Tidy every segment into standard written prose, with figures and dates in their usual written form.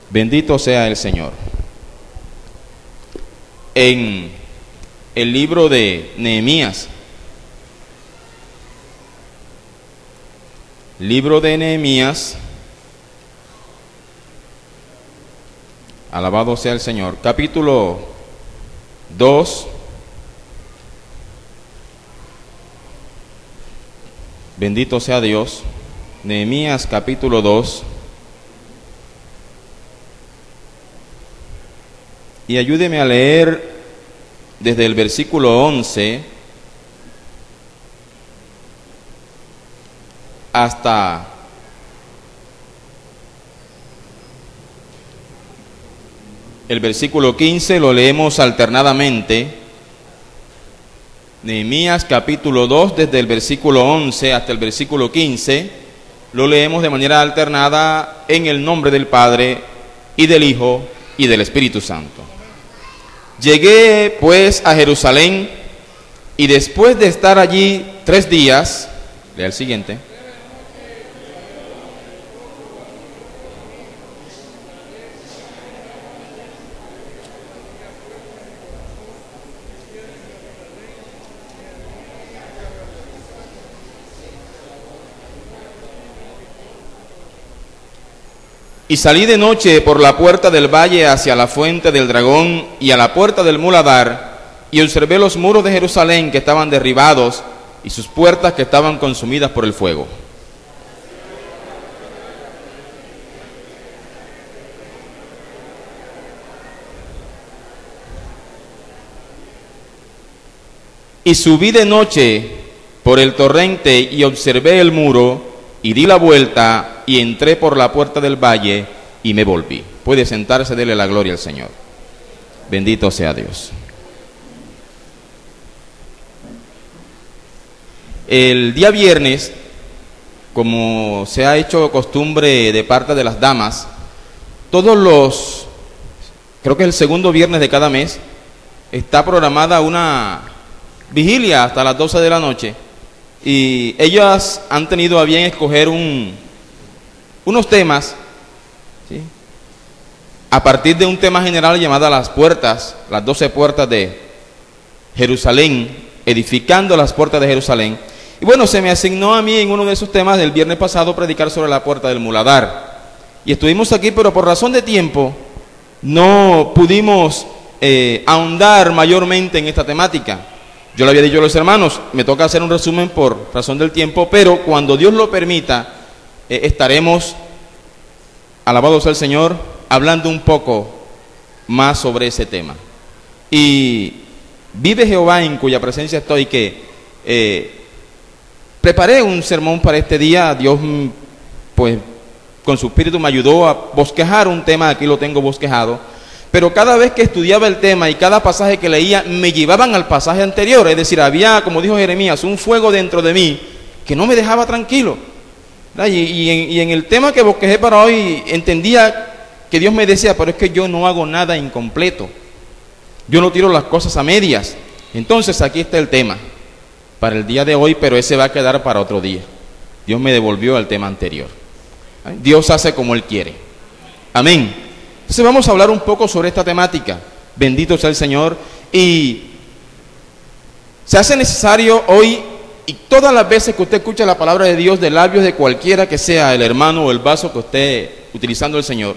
Bendito sea el Señor. En el libro de Nehemías, alabado sea el Señor, capítulo 2, bendito sea Dios. Nehemías capítulo 2, y ayúdeme a leer desde el versículo 11 hasta el versículo 15, lo leemos alternadamente. Nehemías capítulo 2, desde el versículo 11 hasta el versículo 15, lo leemos de manera alternada en el nombre del Padre, y del Hijo, y del Espíritu Santo. Llegué pues a Jerusalén, y después de estar allí 3 días, lea el siguiente. Y salí de noche por la puerta del valle hacia la fuente del dragón y a la puerta del muladar, y observé los muros de Jerusalén que estaban derribados y sus puertas que estaban consumidas por el fuego. Y subí de noche por el torrente y observé el muro y di la vuelta y entré por la puerta del valle y me volví. Puede sentarse, dele la gloria al Señor. Bendito sea Dios. El día viernes, como se ha hecho costumbre de parte de las damas, creo que es el segundo viernes de cada mes, está programada una vigilia hasta las 12 de la noche. Y ellas han tenido a bien escoger unos temas, ¿sí?, a partir de un tema general llamado las 12 puertas de Jerusalén, edificando las puertas de Jerusalén. Y bueno, se me asignó a mí en uno de esos temas del viernes pasado predicar sobre la puerta del muladar. Y estuvimos aquí, pero por razón de tiempo no pudimos ahondar mayormente en esta temática. Yo le había dicho a los hermanos, me toca hacer un resumen por razón del tiempo, pero cuando Dios lo permita, estaremos, alabado sea el Señor, hablando un poco más sobre ese tema. Y vive Jehová en cuya presencia estoy, que preparé un sermón para este día. Dios, pues, con su espíritu me ayudó a bosquejar un tema, aquí lo tengo bosquejado. Pero cada vez que estudiaba el tema y cada pasaje que leía me llevaban al pasaje anterior, es decir, había, como dijo Jeremías, un fuego dentro de mí que no me dejaba tranquilo. Y en el tema que bosquejé para hoy entendía que Dios me decía, pero es que yo no hago nada incompleto, yo no tiro las cosas a medias. Entonces aquí está el tema para el día de hoy, pero ese va a quedar para otro día. Dios me devolvió al tema anterior. Dios hace como Él quiere. Amén. Entonces vamos a hablar un poco sobre esta temática. Bendito sea el Señor. Y se hace necesario hoy, y todas las veces que usted escucha la palabra de Dios de labios de cualquiera que sea el hermano o el vaso que esté utilizando el Señor,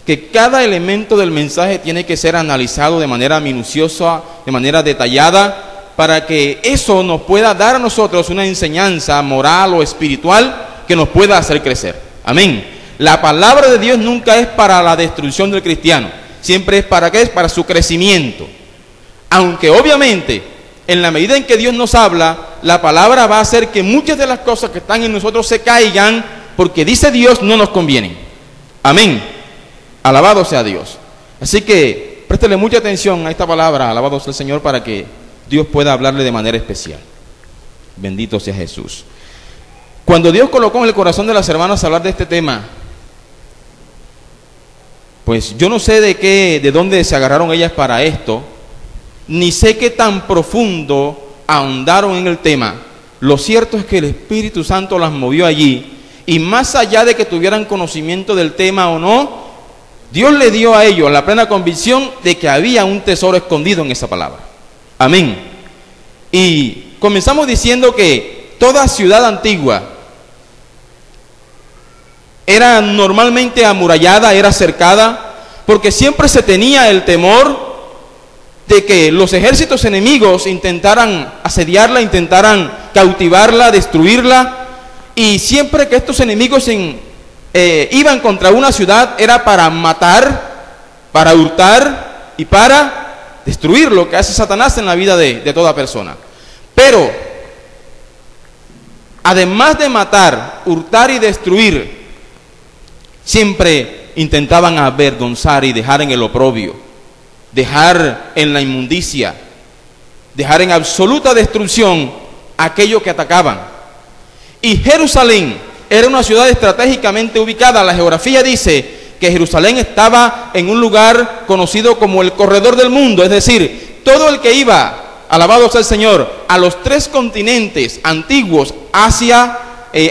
que cada elemento del mensaje tiene que ser analizado de manera minuciosa, de manera detallada, para que eso nos pueda dar a nosotros una enseñanza moral o espiritual que nos pueda hacer crecer. Amén. La palabra de Dios nunca es para la destrucción del cristiano, siempre es para ¿qué? Es para su crecimiento. Aunque obviamente, en la medida en que Dios nos habla, la palabra va a hacer que muchas de las cosas que están en nosotros se caigan, porque dice Dios no nos convienen. Amén. Alabado sea Dios. Así que préstele mucha atención a esta palabra, alabado sea el Señor, para que Dios pueda hablarle de manera especial. Bendito sea Jesús. Cuando Dios colocó en el corazón de las hermanas hablar de este tema, pues yo no sé de dónde se agarraron ellas para esto, ni sé qué tan profundo ahondaron en el tema. Lo cierto es que el Espíritu Santo las movió allí, y más allá de que tuvieran conocimiento del tema o no, Dios le dio a ellos la plena convicción de que había un tesoro escondido en esa palabra. Amén. Y comenzamos diciendo que toda ciudad antigua era normalmente amurallada, era cercada, porque siempre se tenía el temor de que los ejércitos enemigos intentaran asediarla, intentaran cautivarla, destruirla, y siempre que estos enemigos iban contra una ciudad era para matar, para hurtar y para destruir, lo que hace Satanás en la vida de toda persona. Pero además de matar, hurtar y destruir, siempre intentaban avergonzar y dejar en el oprobio, dejar en la inmundicia, dejar en absoluta destrucción aquello que atacaban. Y Jerusalén era una ciudad estratégicamente ubicada. La geografía dice que Jerusalén estaba en un lugar conocido como el corredor del mundo, es decir, todo el que iba, alabado sea el Señor, a los 3 continentes antiguos, Asia,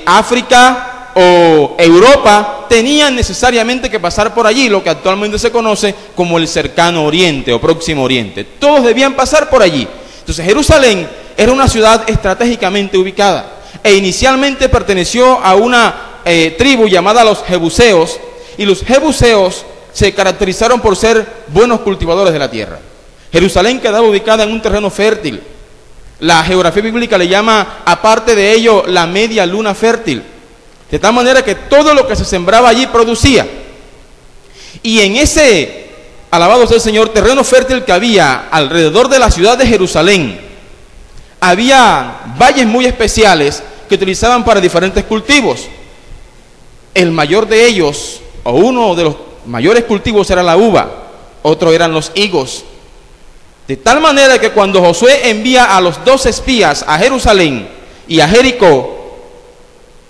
África o Europa, tenían necesariamente que pasar por allí, lo que actualmente se conoce como el cercano oriente o próximo oriente. Todos debían pasar por allí. Entonces Jerusalén era una ciudad estratégicamente ubicada e inicialmente perteneció a una tribu llamada los jebuseos, y los jebuseos se caracterizaron por ser buenos cultivadores de la tierra. Jerusalén quedaba ubicada en un terreno fértil. La geografía bíblica le llama, aparte de ello, la media luna fértil, de tal manera que todo lo que se sembraba allí producía. Y en ese, alabado sea el Señor, terreno fértil que había alrededor de la ciudad de Jerusalén, había valles muy especiales que utilizaban para diferentes cultivos. El mayor de ellos, o uno de los mayores cultivos, era la uva, otro eran los higos. De tal manera que cuando Josué envía a los 2 espías a Jerusalén y a Jericó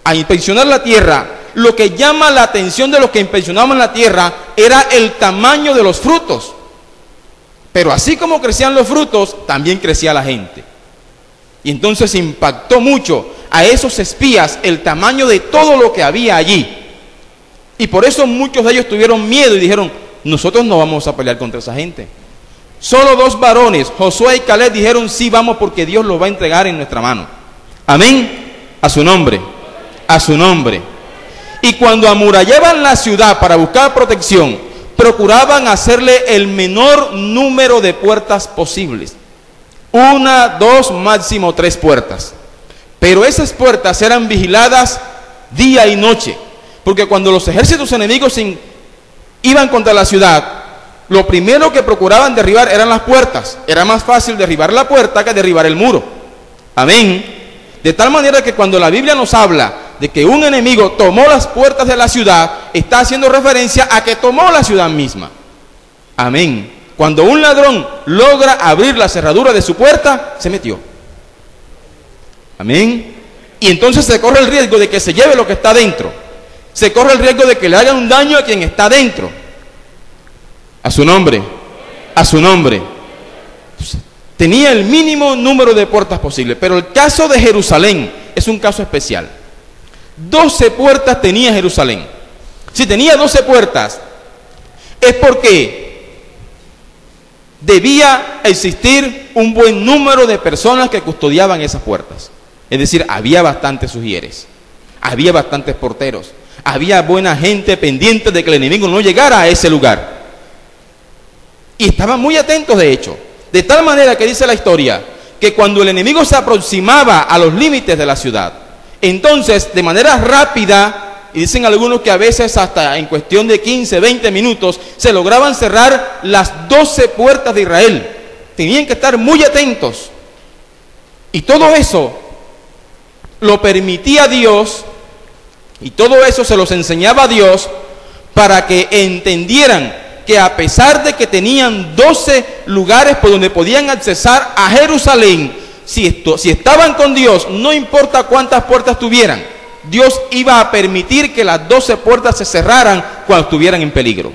a inspeccionar la tierra, lo que llama la atención de los que inspeccionaban la tierra era el tamaño de los frutos. Pero así como crecían los frutos, también crecía la gente. Y entonces impactó mucho a esos espías el tamaño de todo lo que había allí. Y por eso muchos de ellos tuvieron miedo y dijeron, nosotros no vamos a pelear contra esa gente. Solo 2 varones, Josué y Caleb, dijeron, sí vamos porque Dios los va a entregar en nuestra mano. Amén. A su nombre. A su nombre. Y cuando amurallaban la ciudad para buscar protección, procuraban hacerle el menor número de puertas posibles. 1, 2, máximo 3 puertas. Pero esas puertas eran vigiladas día y noche, porque cuando los ejércitos enemigos iban contra la ciudad, lo primero que procuraban derribar eran las puertas. Era más fácil derribar la puerta que derribar el muro. Amén. De tal manera que cuando la Biblia nos habla de que un enemigo tomó las puertas de la ciudad, está haciendo referencia a que tomó la ciudad misma. Amén. Cuando un ladrón logra abrir la cerradura de su puerta, se metió. Amén. Y entonces se corre el riesgo de que se lleve lo que está dentro. Se corre el riesgo de que le haga un daño a quien está dentro. A su nombre. A su nombre. Tenía el mínimo número de puertas posible. Pero el caso de Jerusalén es un caso especial. 12 puertas tenía Jerusalén. Si tenía 12 puertas, es porque debía existir un buen número de personas que custodiaban esas puertas. Es decir, había bastantes sugieres, había bastantes porteros, había buena gente pendiente de que el enemigo no llegara a ese lugar. Y estaban muy atentos, de hecho, de tal manera que dice la historia, que cuando el enemigo se aproximaba a los límites de la ciudad, entonces de manera rápida, y dicen algunos que a veces hasta en cuestión de 15, 20 minutos, se lograban cerrar las 12 puertas de Israel. Tenían que estar muy atentos. Y todo eso lo permitía Dios, y todo eso se los enseñaba Dios, para que entendieran que a pesar de que tenían 12 lugares por donde podían accesar a Jerusalén, si estaban con Dios, no importa cuántas puertas tuvieran, Dios iba a permitir que las 12 puertas se cerraran cuando estuvieran en peligro.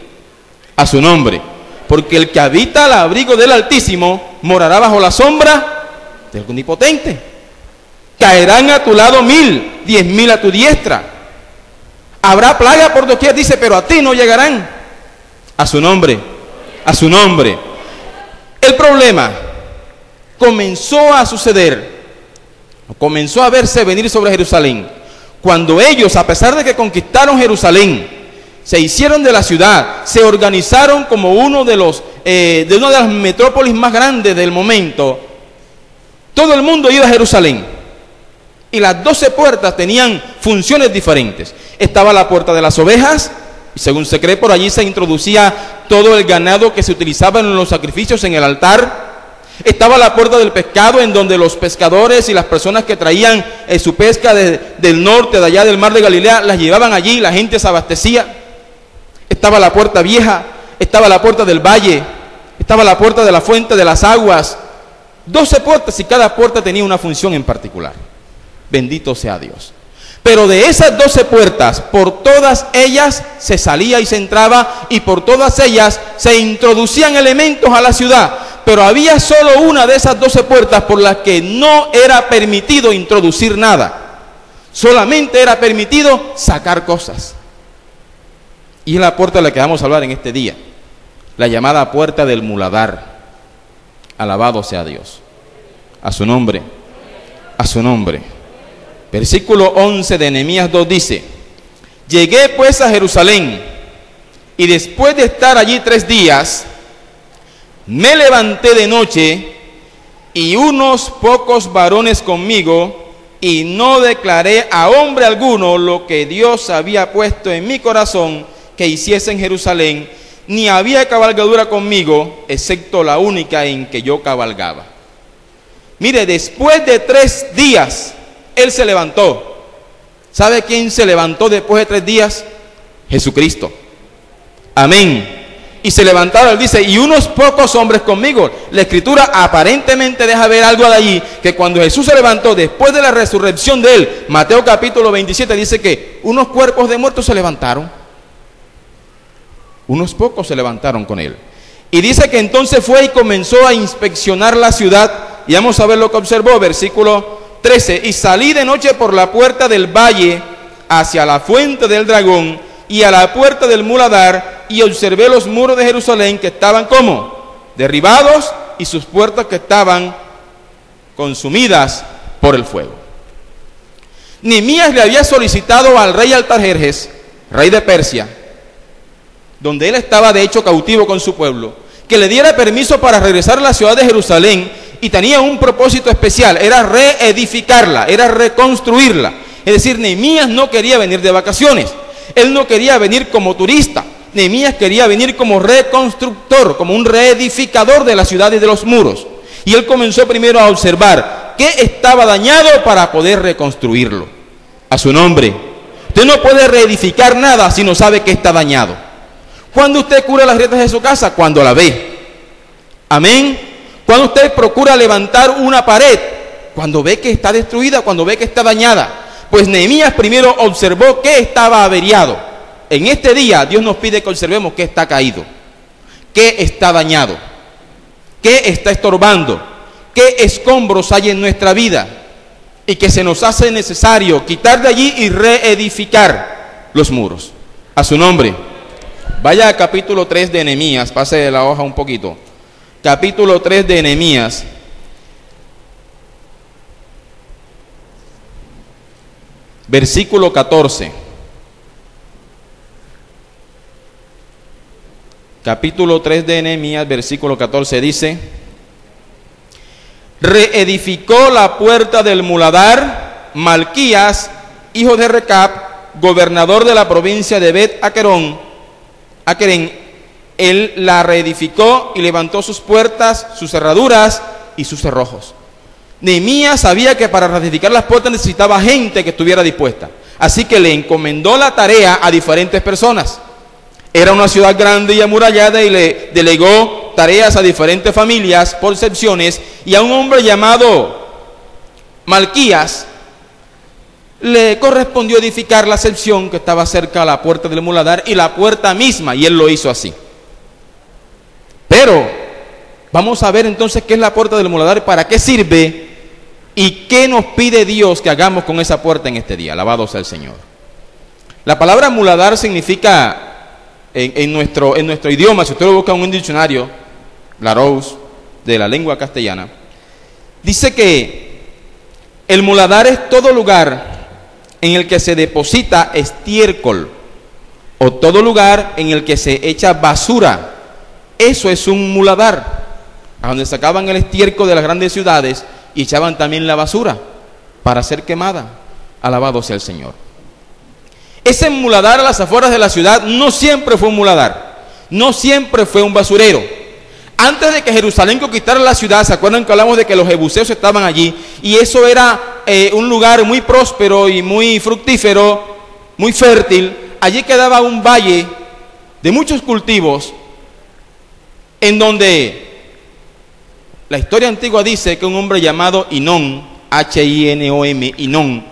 A su nombre. Porque el que habita al abrigo del Altísimo morará bajo la sombra del Omnipotente. Caerán a tu lado 1000, 10.000 a tu diestra. Habrá plaga por doquier, dice, pero a ti no llegarán. A su nombre, a su nombre. El problema comenzó a suceder, comenzó a verse venir sobre Jerusalén, cuando ellos, a pesar de que conquistaron Jerusalén, se hicieron de la ciudad, se organizaron como uno de una de las metrópolis más grandes del momento. Todo el mundo iba a Jerusalén y las 12 puertas tenían funciones diferentes. Estaba la puerta de las ovejas, y según se cree por allí se introducía todo el ganado que se utilizaba en los sacrificios en el altar. Estaba la puerta del pescado, en donde los pescadores y las personas que traían su pesca del norte, de allá del mar de Galilea, las llevaban allí y la gente se abastecía. Estaba la puerta vieja, estaba la puerta del valle, estaba la puerta de la fuente de las aguas. 12 puertas y cada puerta tenía una función en particular. Bendito sea Dios. Pero de esas 12 puertas, por todas ellas se salía y se entraba, y por todas ellas se introducían elementos a la ciudad. Pero había solo una de esas 12 puertas por las que no era permitido introducir nada. Solamente era permitido sacar cosas. Y es la puerta de la que vamos a hablar en este día, la llamada puerta del muladar. Alabado sea Dios. A su nombre, a su nombre. Versículo 11 de Nehemías 2 dice: llegué pues a Jerusalén, y después de estar allí 3 días, me levanté de noche, y unos pocos varones conmigo, y no declaré a hombre alguno lo que Dios había puesto en mi corazón que hiciese en Jerusalén, ni había cabalgadura conmigo, excepto la única en que yo cabalgaba. Mire, después de 3 días, él se levantó. ¿Sabe quién se levantó después de 3 días? Jesucristo. Amén. Y se levantaron, él dice, y unos pocos hombres conmigo. La escritura aparentemente deja ver algo de allí, que cuando Jesús se levantó después de la resurrección de él, Mateo capítulo 27 dice que unos cuerpos de muertos se levantaron. Unos pocos se levantaron con él. Y dice que entonces fue y comenzó a inspeccionar la ciudad. Y vamos a ver lo que observó, versículo 13. Y salí de noche por la puerta del valle hacia la fuente del dragón y a la puerta del muladar, y observé los muros de Jerusalén que estaban como derribados, y sus puertas que estaban consumidas por el fuego. Nehemías le había solicitado al rey Artajerjes, rey de Persia, donde él estaba de hecho cautivo con su pueblo, que le diera permiso para regresar a la ciudad de Jerusalén, y tenía un propósito especial, era reedificarla, era reconstruirla. Es decir, Nehemías no quería venir de vacaciones, él no quería venir como turista. Nehemías quería venir como reconstructor, como un reedificador de la ciudad y de los muros. Y él comenzó primero a observar qué estaba dañado para poder reconstruirlo. A su nombre. Usted no puede reedificar nada si no sabe que está dañado. ¿Cuándo usted cura las grietas de su casa? Cuando la ve. Amén. ¿Cuándo usted procura levantar una pared? Cuando ve que está destruida, cuando ve que está dañada. Pues Nehemías primero observó que estaba averiado. En este día Dios nos pide que observemos qué está caído, qué está dañado, qué está estorbando, qué escombros hay en nuestra vida, y que se nos hace necesario quitar de allí y reedificar los muros. A su nombre. Vaya al capítulo 3 de Nehemías, pase de la hoja un poquito. Capítulo 3 de Nehemías. Versículo 14. Capítulo 3 de Nehemías, versículo 14 dice: reedificó la puerta del muladar Malquías, hijo de Recab, gobernador de la provincia de Bet-Aquerén. Él la reedificó y levantó sus puertas, sus cerraduras y sus cerrojos. Nehemías sabía que para reedificar las puertas necesitaba gente que estuviera dispuesta, así que le encomendó la tarea a diferentes personas. Era una ciudad grande y amurallada, y le delegó tareas a diferentes familias por secciones, y a un hombre llamado Malquías le correspondió edificar la sección que estaba cerca a la puerta del muladar y la puerta misma, y él lo hizo así. Pero vamos a ver entonces qué es la puerta del muladar, para qué sirve y qué nos pide Dios que hagamos con esa puerta en este día. Alabado sea el Señor. La palabra muladar significa en nuestro idioma, si usted lo busca en un diccionario, Larousse, de la lengua castellana, dice que el muladar es todo lugar en el que se deposita estiércol o todo lugar en el que se echa basura. Eso es un muladar, a donde sacaban el estiércol de las grandes ciudades y echaban también la basura para ser quemada. Alabado sea el Señor. Ese muladar a las afueras de la ciudad no siempre fue un muladar, no siempre fue un basurero. Antes de que Jerusalén conquistara la ciudad, ¿se acuerdan que hablamos de que los jebuseos estaban allí? Y eso era un lugar muy próspero y muy fructífero, muy fértil. Allí quedaba un valle de muchos cultivos, en donde la historia antigua dice que un hombre llamado Hinón, H-I-N-O-M, Hinón,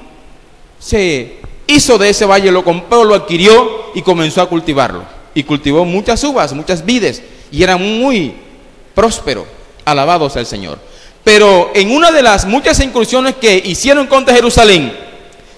se hizo de ese valle, lo compró, lo adquirió y comenzó a cultivarlo. Y cultivó muchas uvas, muchas vides, y era muy próspero. Alabado sea el Señor. Pero en una de las muchas incursiones que hicieron contra Jerusalén,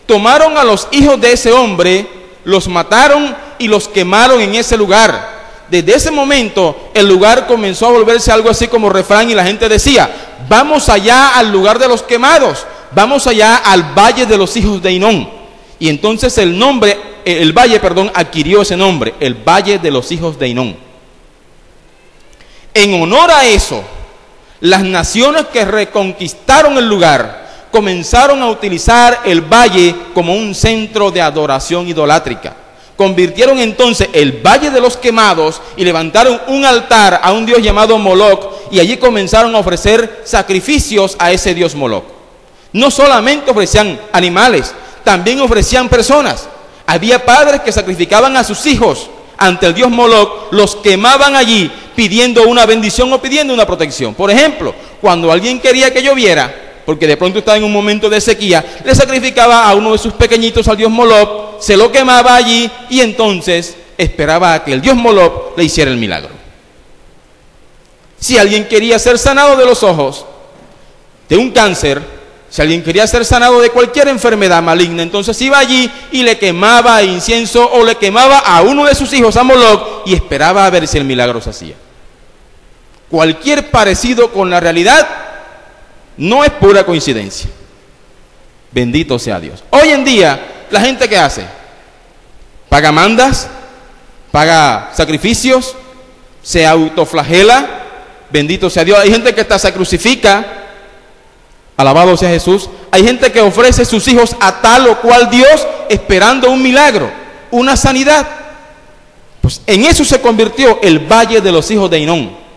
tomaron a los hijos de ese hombre, los mataron y los quemaron en ese lugar. Desde ese momento el lugar comenzó a volverse algo así como refrán, y la gente decía: vamos allá al lugar de los quemados, vamos allá al valle de los hijos de Hinón. Y entonces el valle adquirió ese nombre, el valle de los hijos de Hinón. En honor a eso, las naciones que reconquistaron el lugar comenzaron a utilizar el valle como un centro de adoración idolátrica. Convirtieron entonces el valle de los quemados y levantaron un altar a un dios llamado Moloc, y allí comenzaron a ofrecer sacrificios a ese dios Moloc. No solamente ofrecían animales, también ofrecían personas. Había padres que sacrificaban a sus hijos ante el dios Moloc, los quemaban allí pidiendo una bendición o pidiendo una protección. Por ejemplo, cuando alguien quería que lloviera, porque de pronto estaba en un momento de sequía, le sacrificaba a uno de sus pequeñitos al dios Moloc, se lo quemaba allí y entonces esperaba a que el dios Moloc le hiciera el milagro. Si alguien quería ser sanado de los ojos, de un cáncer, si alguien quería ser sanado de cualquier enfermedad maligna, entonces iba allí y le quemaba incienso o le quemaba a uno de sus hijos, a Moloc, y esperaba a ver si el milagro se hacía. Cualquier parecido con la realidad no es pura coincidencia. Bendito sea Dios. Hoy en día, la gente, ¿qué hace? Paga mandas, paga sacrificios, se autoflagela. Bendito sea Dios. Hay gente que hasta se crucifica. Alabado sea Jesús. Hay gente que ofrece sus hijos a tal o cual Dios esperando un milagro, una sanidad. Pues en eso se convirtió el valle de los hijos de Hinón.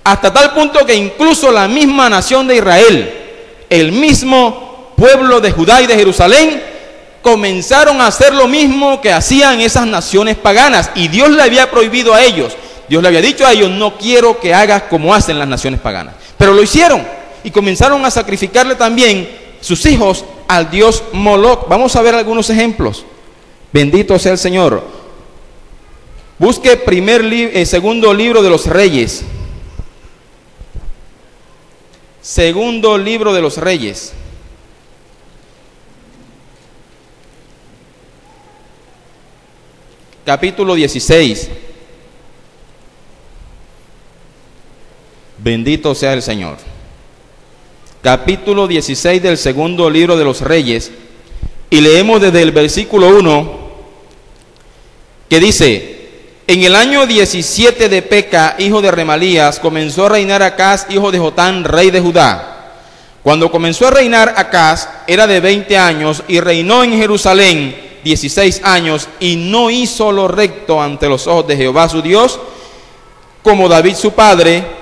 Hasta tal punto que incluso la misma nación de Israel, el mismo pueblo de Judá y de Jerusalén, comenzaron a hacer lo mismo que hacían esas naciones paganas. Y Dios le había prohibido a ellos. Dios le había dicho a ellos: no quiero que hagas como hacen las naciones paganas. Pero lo hicieron. Y comenzaron a sacrificarle también sus hijos al dios Moloc. Vamos a ver algunos ejemplos. Bendito sea el Señor. Busque segundo libro de los Reyes. Segundo libro de los Reyes. Capítulo 16. Bendito sea el Señor. Capítulo 16 del segundo libro de los Reyes, y leemos desde el versículo 1, que dice: en el año 17 de Peca, hijo de Remalías, comenzó a reinar Acaz, hijo de Jotán, rey de Judá. Cuando comenzó a reinar Acaz, era de 20 años, y reinó en Jerusalén 16 años, y no hizo lo recto ante los ojos de Jehová su Dios, como David su padre.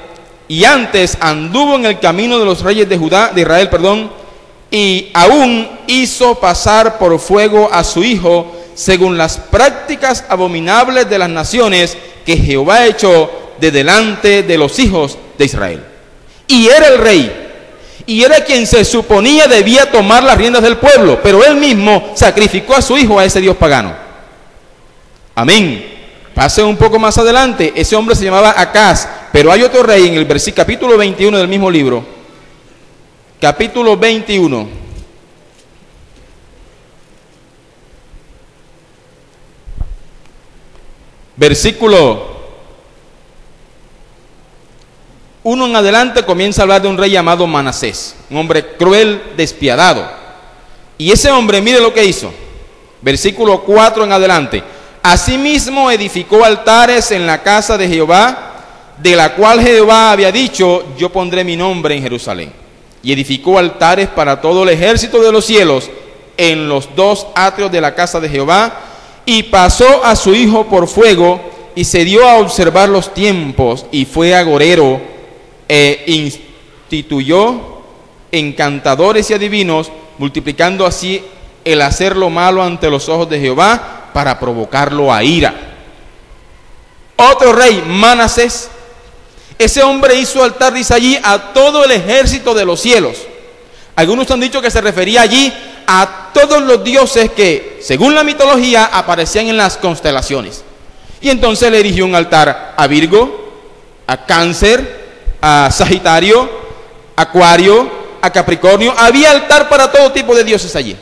Y antes anduvo en el camino de los reyes de Israel, y aún hizo pasar por fuego a su hijo, según las prácticas abominables de las naciones que Jehová echó de delante de los hijos de Israel. Y era el rey, y era quien se suponía debía tomar las riendas del pueblo, pero él mismo sacrificó a su hijo a ese dios pagano. Amén. Pase un poco más adelante, ese hombre se llamaba Acaz, pero hay otro rey en el capítulo 21 del mismo libro. Capítulo 21. versículo 1 en adelante comienza a hablar de un rey llamado Manasés, un hombre cruel, despiadado. Y ese hombre, mire lo que hizo. Versículo 4 en adelante. Asimismo edificó altares en la casa de Jehová, de la cual Jehová había dicho, yo pondré mi nombre en Jerusalén. Y edificó altares para todo el ejército de los cielos en los dos atrios de la casa de Jehová, y pasó a su hijo por fuego, y se dio a observar los tiempos, y fue agorero, e instituyó encantadores y adivinos, multiplicando así el hacer lo malo ante los ojos de Jehová, para provocarlo a ira. Otro rey, Manasés, ese hombre hizo altar, dice allí, a todo el ejército de los cielos. Algunos han dicho que se refería allí a todos los dioses que, según la mitología, aparecían en las constelaciones. Y entonces le erigió un altar a Virgo, a Cáncer, a Sagitario, Acuario, a Capricornio. Había altar para todo tipo de dioses allí.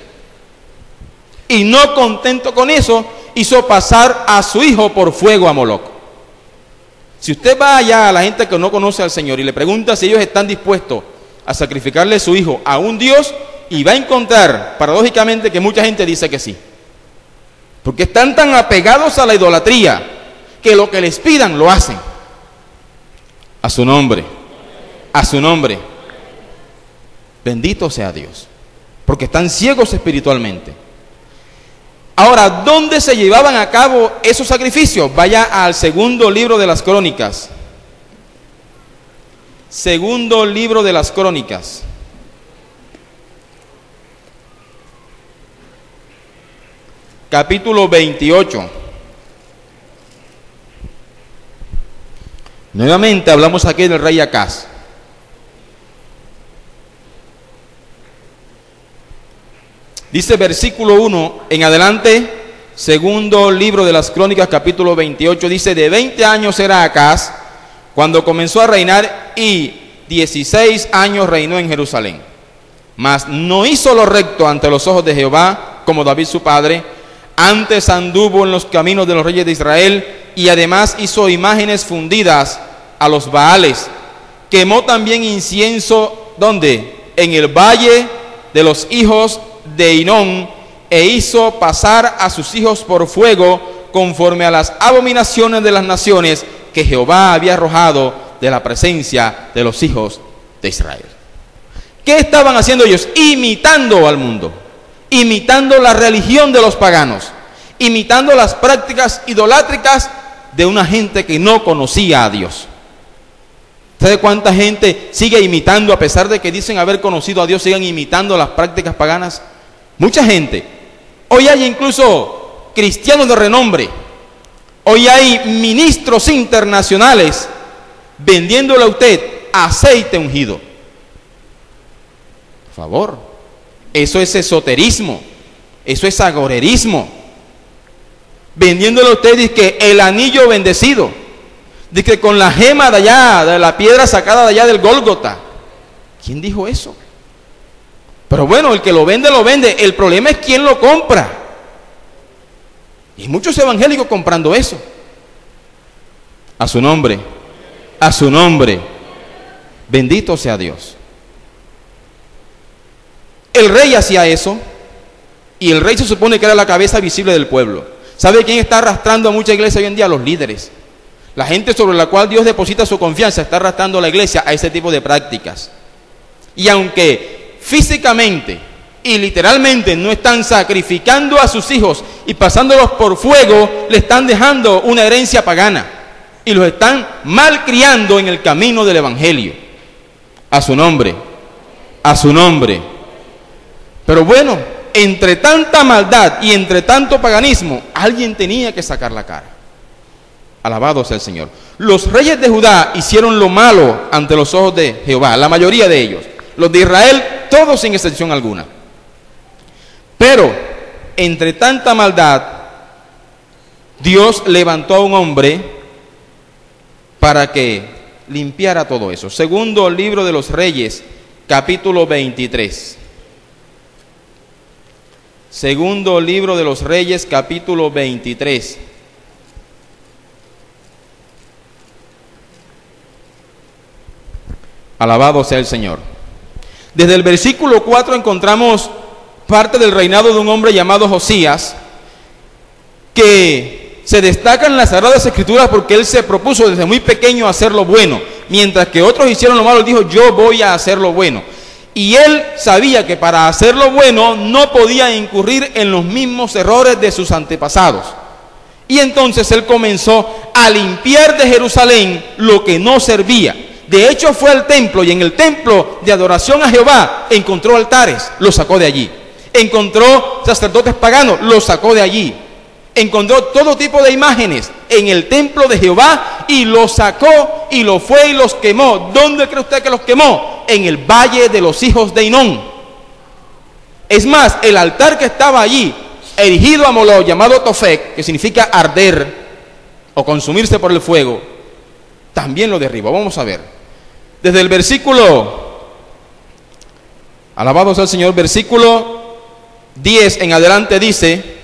Y no contento con eso, hizo pasar a su hijo por fuego a Moloc. Si usted va allá a la gente que no conoce al Señor y le pregunta si ellos están dispuestos a sacrificarle su hijo a un Dios, y va a encontrar, paradójicamente, que mucha gente dice que sí. Porque están tan apegados a la idolatría que lo que les pidan lo hacen. A su nombre, a su nombre. Bendito sea Dios, porque están ciegos espiritualmente. Ahora, ¿dónde se llevaban a cabo esos sacrificios? Vaya al segundo libro de las Crónicas. Segundo libro de las Crónicas. Capítulo 28. Nuevamente hablamos aquí del rey Acaz. Dice versículo 1 en adelante, segundo libro de las Crónicas, capítulo 28, dice: de 20 años era Acaz cuando comenzó a reinar, y 16 años reinó en Jerusalén. Mas no hizo lo recto ante los ojos de Jehová, como David su padre. Antes anduvo en los caminos de los reyes de Israel, y además hizo imágenes fundidas a los Baales. Quemó también incienso, ¿dónde? En el valle de los hijos de Hinón, e hizo pasar a sus hijos por fuego, conforme a las abominaciones de las naciones que Jehová había arrojado de la presencia de los hijos de Israel. ¿Qué estaban haciendo ellos? Imitando al mundo, imitando la religión de los paganos, imitando las prácticas idolátricas de una gente que no conocía a Dios. ¿Sabe cuánta gente sigue imitando, a pesar de que dicen haber conocido a Dios, siguen imitando las prácticas paganas? Mucha gente. Hoy hay incluso cristianos de renombre. Hoy hay ministros internacionales vendiéndole a usted aceite ungido. Por favor, eso es esoterismo, eso es agorerismo. Vendiéndole a usted, dice que el anillo bendecido, dice que con la gema de allá, de la piedra sacada de allá del Gólgota. ¿Quién dijo eso? Pero bueno, el que lo vende, lo vende. El problema es quién lo compra. Y hay muchos evangélicos comprando eso. A su nombre, a su nombre. Bendito sea Dios. El rey hacía eso, y el rey se supone que era la cabeza visible del pueblo. ¿Sabe quién está arrastrando a mucha iglesia hoy en día? Los líderes. La gente sobre la cual Dios deposita su confianza está arrastrando a la iglesia a ese tipo de prácticas. Y aunque físicamente y literalmente no están sacrificando a sus hijos y pasándolos por fuego, le están dejando una herencia pagana y los están malcriando en el camino del evangelio. A su nombre, a su nombre. Pero bueno, entre tanta maldad y entre tanto paganismo, alguien tenía que sacar la cara. Alabado sea el Señor. Los reyes de Judá hicieron lo malo ante los ojos de Jehová, la mayoría de ellos. Los de Israel, todos sin excepción alguna. Pero, entre tanta maldad, Dios levantó a un hombre para que limpiara todo eso. Segundo libro de los Reyes, capítulo 23. Segundo libro de los Reyes, capítulo 23. Alabado sea el Señor. Desde el versículo 4 encontramos parte del reinado de un hombre llamado Josías, que se destaca en las Sagradas Escrituras porque él se propuso desde muy pequeño hacer lo bueno, mientras que otros hicieron lo malo. Él dijo: yo voy a hacer lo bueno. Y él sabía que para hacer lo bueno no podía incurrir en los mismos errores de sus antepasados. Y entonces él comenzó a limpiar de Jerusalén lo que no servía. De hecho, fue al templo, y en el templo de adoración a Jehová encontró altares, los sacó de allí. Encontró sacerdotes paganos, los sacó de allí. Encontró todo tipo de imágenes en el templo de Jehová y los sacó y los fue y los quemó. ¿Dónde cree usted que los quemó? En el valle de los hijos de Hinón. Es más, el altar que estaba allí, erigido a Moloch, llamado Tofet, que significa arder o consumirse por el fuego, también lo derribó. Vamos a ver. Desde el versículo, alabado sea el Señor, versículo 10 en adelante dice: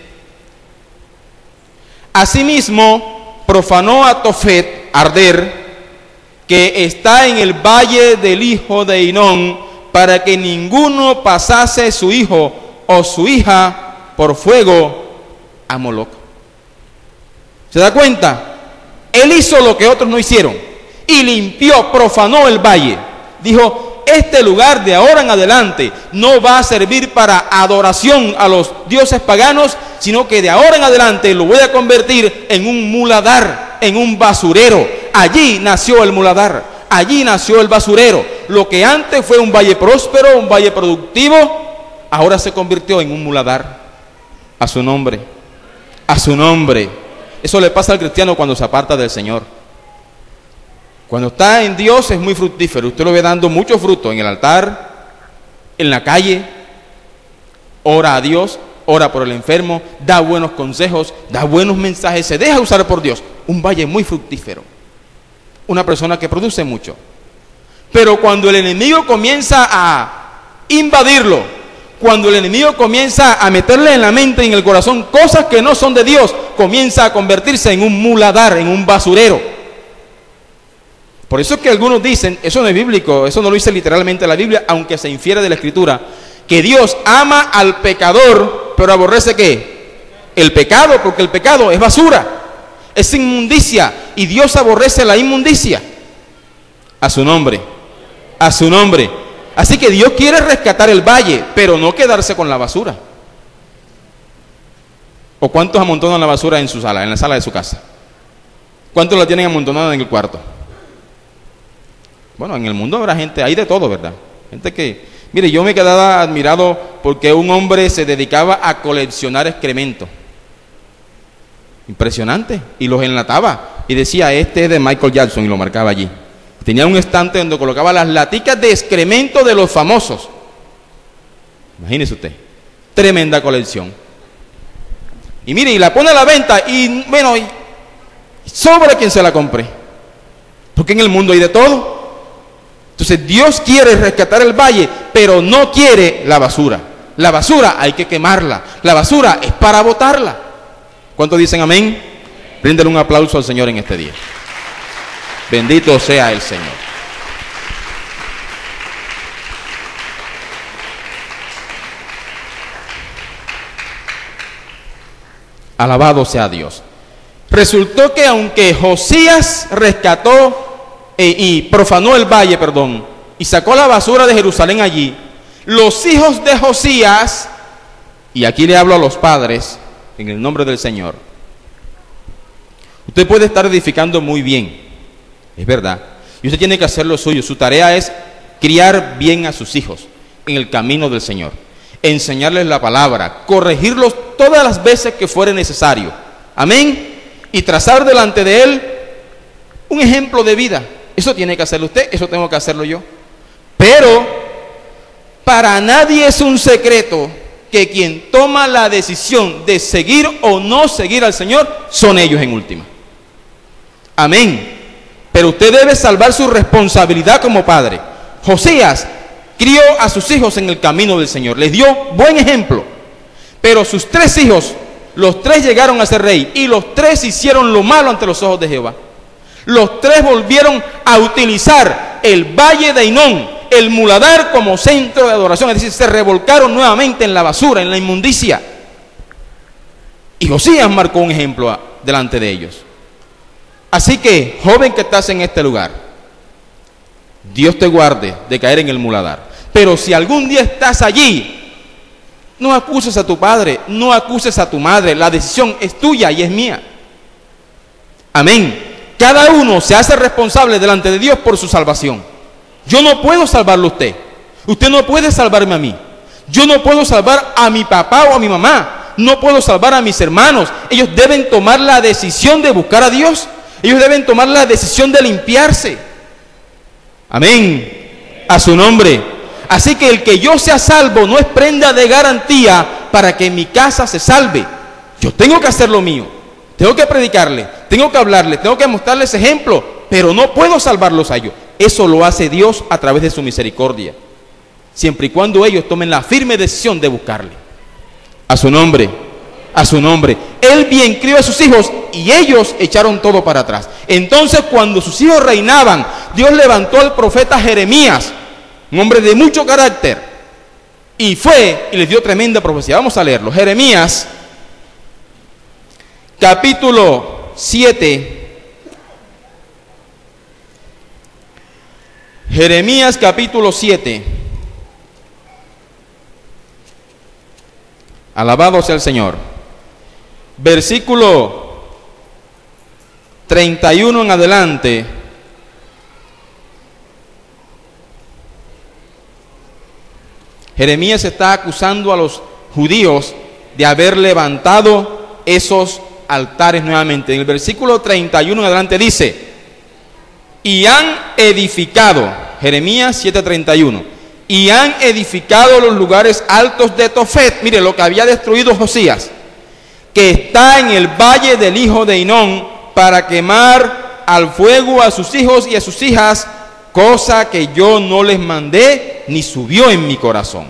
asimismo profanó a Tofet, arder, que está en el valle del hijo de Hinón, para que ninguno pasase su hijo o su hija por fuego a Moloch. ¿Se da cuenta? Él hizo lo que otros no hicieron y limpió, profanó el valle. Dijo: este lugar de ahora en adelante no va a servir para adoración a los dioses paganos, sino que de ahora en adelante lo voy a convertir en un muladar, en un basurero. Allí nació el muladar, allí nació el basurero. Lo que antes fue un valle próspero, un valle productivo, ahora se convirtió en un muladar. A su nombre, a su nombre. Eso le pasa al cristiano cuando se aparta del Señor. Cuando está en Dios es muy fructífero. Usted lo ve dando mucho fruto en el altar, en la calle. Ora a Dios, ora por el enfermo, da buenos consejos, da buenos mensajes, se deja usar por Dios. Un valle muy fructífero. Una persona que produce mucho. Pero cuando el enemigo comienza a invadirlo, cuando el enemigo comienza a meterle en la mente y en el corazón cosas que no son de Dios, comienza a convertirse en un muladar, en un basurero. Por eso es que algunos dicen, eso no es bíblico, eso no lo dice literalmente la Biblia, aunque se infiere de la Escritura, que Dios ama al pecador, pero aborrece ¿qué? El pecado, porque el pecado es basura, es inmundicia, y Dios aborrece la inmundicia. A su nombre, a su nombre. Así que Dios quiere rescatar el valle, pero no quedarse con la basura. ¿O cuántos amontonan la basura en su sala, en la sala de su casa? ¿Cuántos la tienen amontonada en el cuarto? Bueno, en el mundo habrá gente, hay de todo, ¿verdad? Gente que, mire, yo me quedaba admirado porque un hombre se dedicaba a coleccionar excrementos. Impresionante. Y los enlataba. Y decía: este es de Michael Jackson, y lo marcaba allí. Tenía un estante donde colocaba las laticas de excremento de los famosos. Imagínese usted. Tremenda colección. Y mire, y la pone a la venta, y bueno, y sobra quien se la compre. Porque en el mundo hay de todo. Entonces Dios quiere rescatar el valle, pero no quiere la basura. La basura hay que quemarla. La basura es para botarla. ¿Cuántos dicen amén? Bríndele un aplauso al Señor en este día. Bendito sea el Señor. Alabado sea Dios. Resultó que aunque Josías rescató y profanó el valle, y sacó la basura de Jerusalén allí, los hijos de Josías, y aquí le hablo a los padres, en el nombre del Señor, usted puede estar edificando muy bien, es verdad, y usted tiene que hacer lo suyo. Su tarea es criar bien a sus hijos en el camino del Señor, enseñarles la palabra, corregirlos todas las veces que fuere necesario, amén, y trazar delante de Él un ejemplo de vida. Eso tiene que hacerlo usted, eso tengo que hacerlo yo. Pero para nadie es un secreto que quien toma la decisión de seguir o no seguir al Señor son ellos en última. Amén. Pero usted debe salvar su responsabilidad como padre. Josías crió a sus hijos en el camino del Señor, les dio buen ejemplo. Pero sus 3 hijos, los 3 llegaron a ser rey, y los 3 hicieron lo malo ante los ojos de Jehová. Los 3 volvieron a utilizar el valle de Hinón, el muladar como centro de adoración, es decir, se revolcaron nuevamente en la basura, en la inmundicia. Y Josías marcó un ejemplo delante de ellos. Así que, joven que estás en este lugar, Dios te guarde de caer en el muladar. Pero si algún día estás allí, no acuses a tu padre, no acuses a tu madre, la decisión es tuya y es mía. Amén. Cada uno se hace responsable delante de Dios por su salvación. Yo no puedo salvarlo a usted. Usted no puede salvarme a mí. Yo no puedo salvar a mi papá o a mi mamá. No puedo salvar a mis hermanos. Ellos deben tomar la decisión de buscar a Dios. Ellos deben tomar la decisión de limpiarse. Amén. A su nombre. Así que el que yo sea salvo no es prenda de garantía para que mi casa se salve. Yo tengo que hacer lo mío. Tengo que predicarle, tengo que hablarle, tengo que mostrarles ejemplo, pero no puedo salvarlos a ellos. Eso lo hace Dios a través de su misericordia, siempre y cuando ellos tomen la firme decisión de buscarle. A su nombre, a su nombre. Él bien crió a sus hijos y ellos echaron todo para atrás. Entonces, cuando sus hijos reinaban, Dios levantó al profeta Jeremías, un hombre de mucho carácter, y fue y les dio tremenda profecía. Vamos a leerlo. Jeremías capítulo 7. Jeremías capítulo 7. Alabado sea el Señor. Versículo 31 en adelante. Jeremías está acusando a los judíos de haber levantado esos altares nuevamente. En el versículo 31 en adelante dice: y han edificado, Jeremías 7:31, y han edificado los lugares altos de Tofet. Mire lo que había destruido Josías, que está en el valle del hijo de Hinón, para quemar al fuego a sus hijos y a sus hijas, cosa que yo no les mandé ni subió en mi corazón.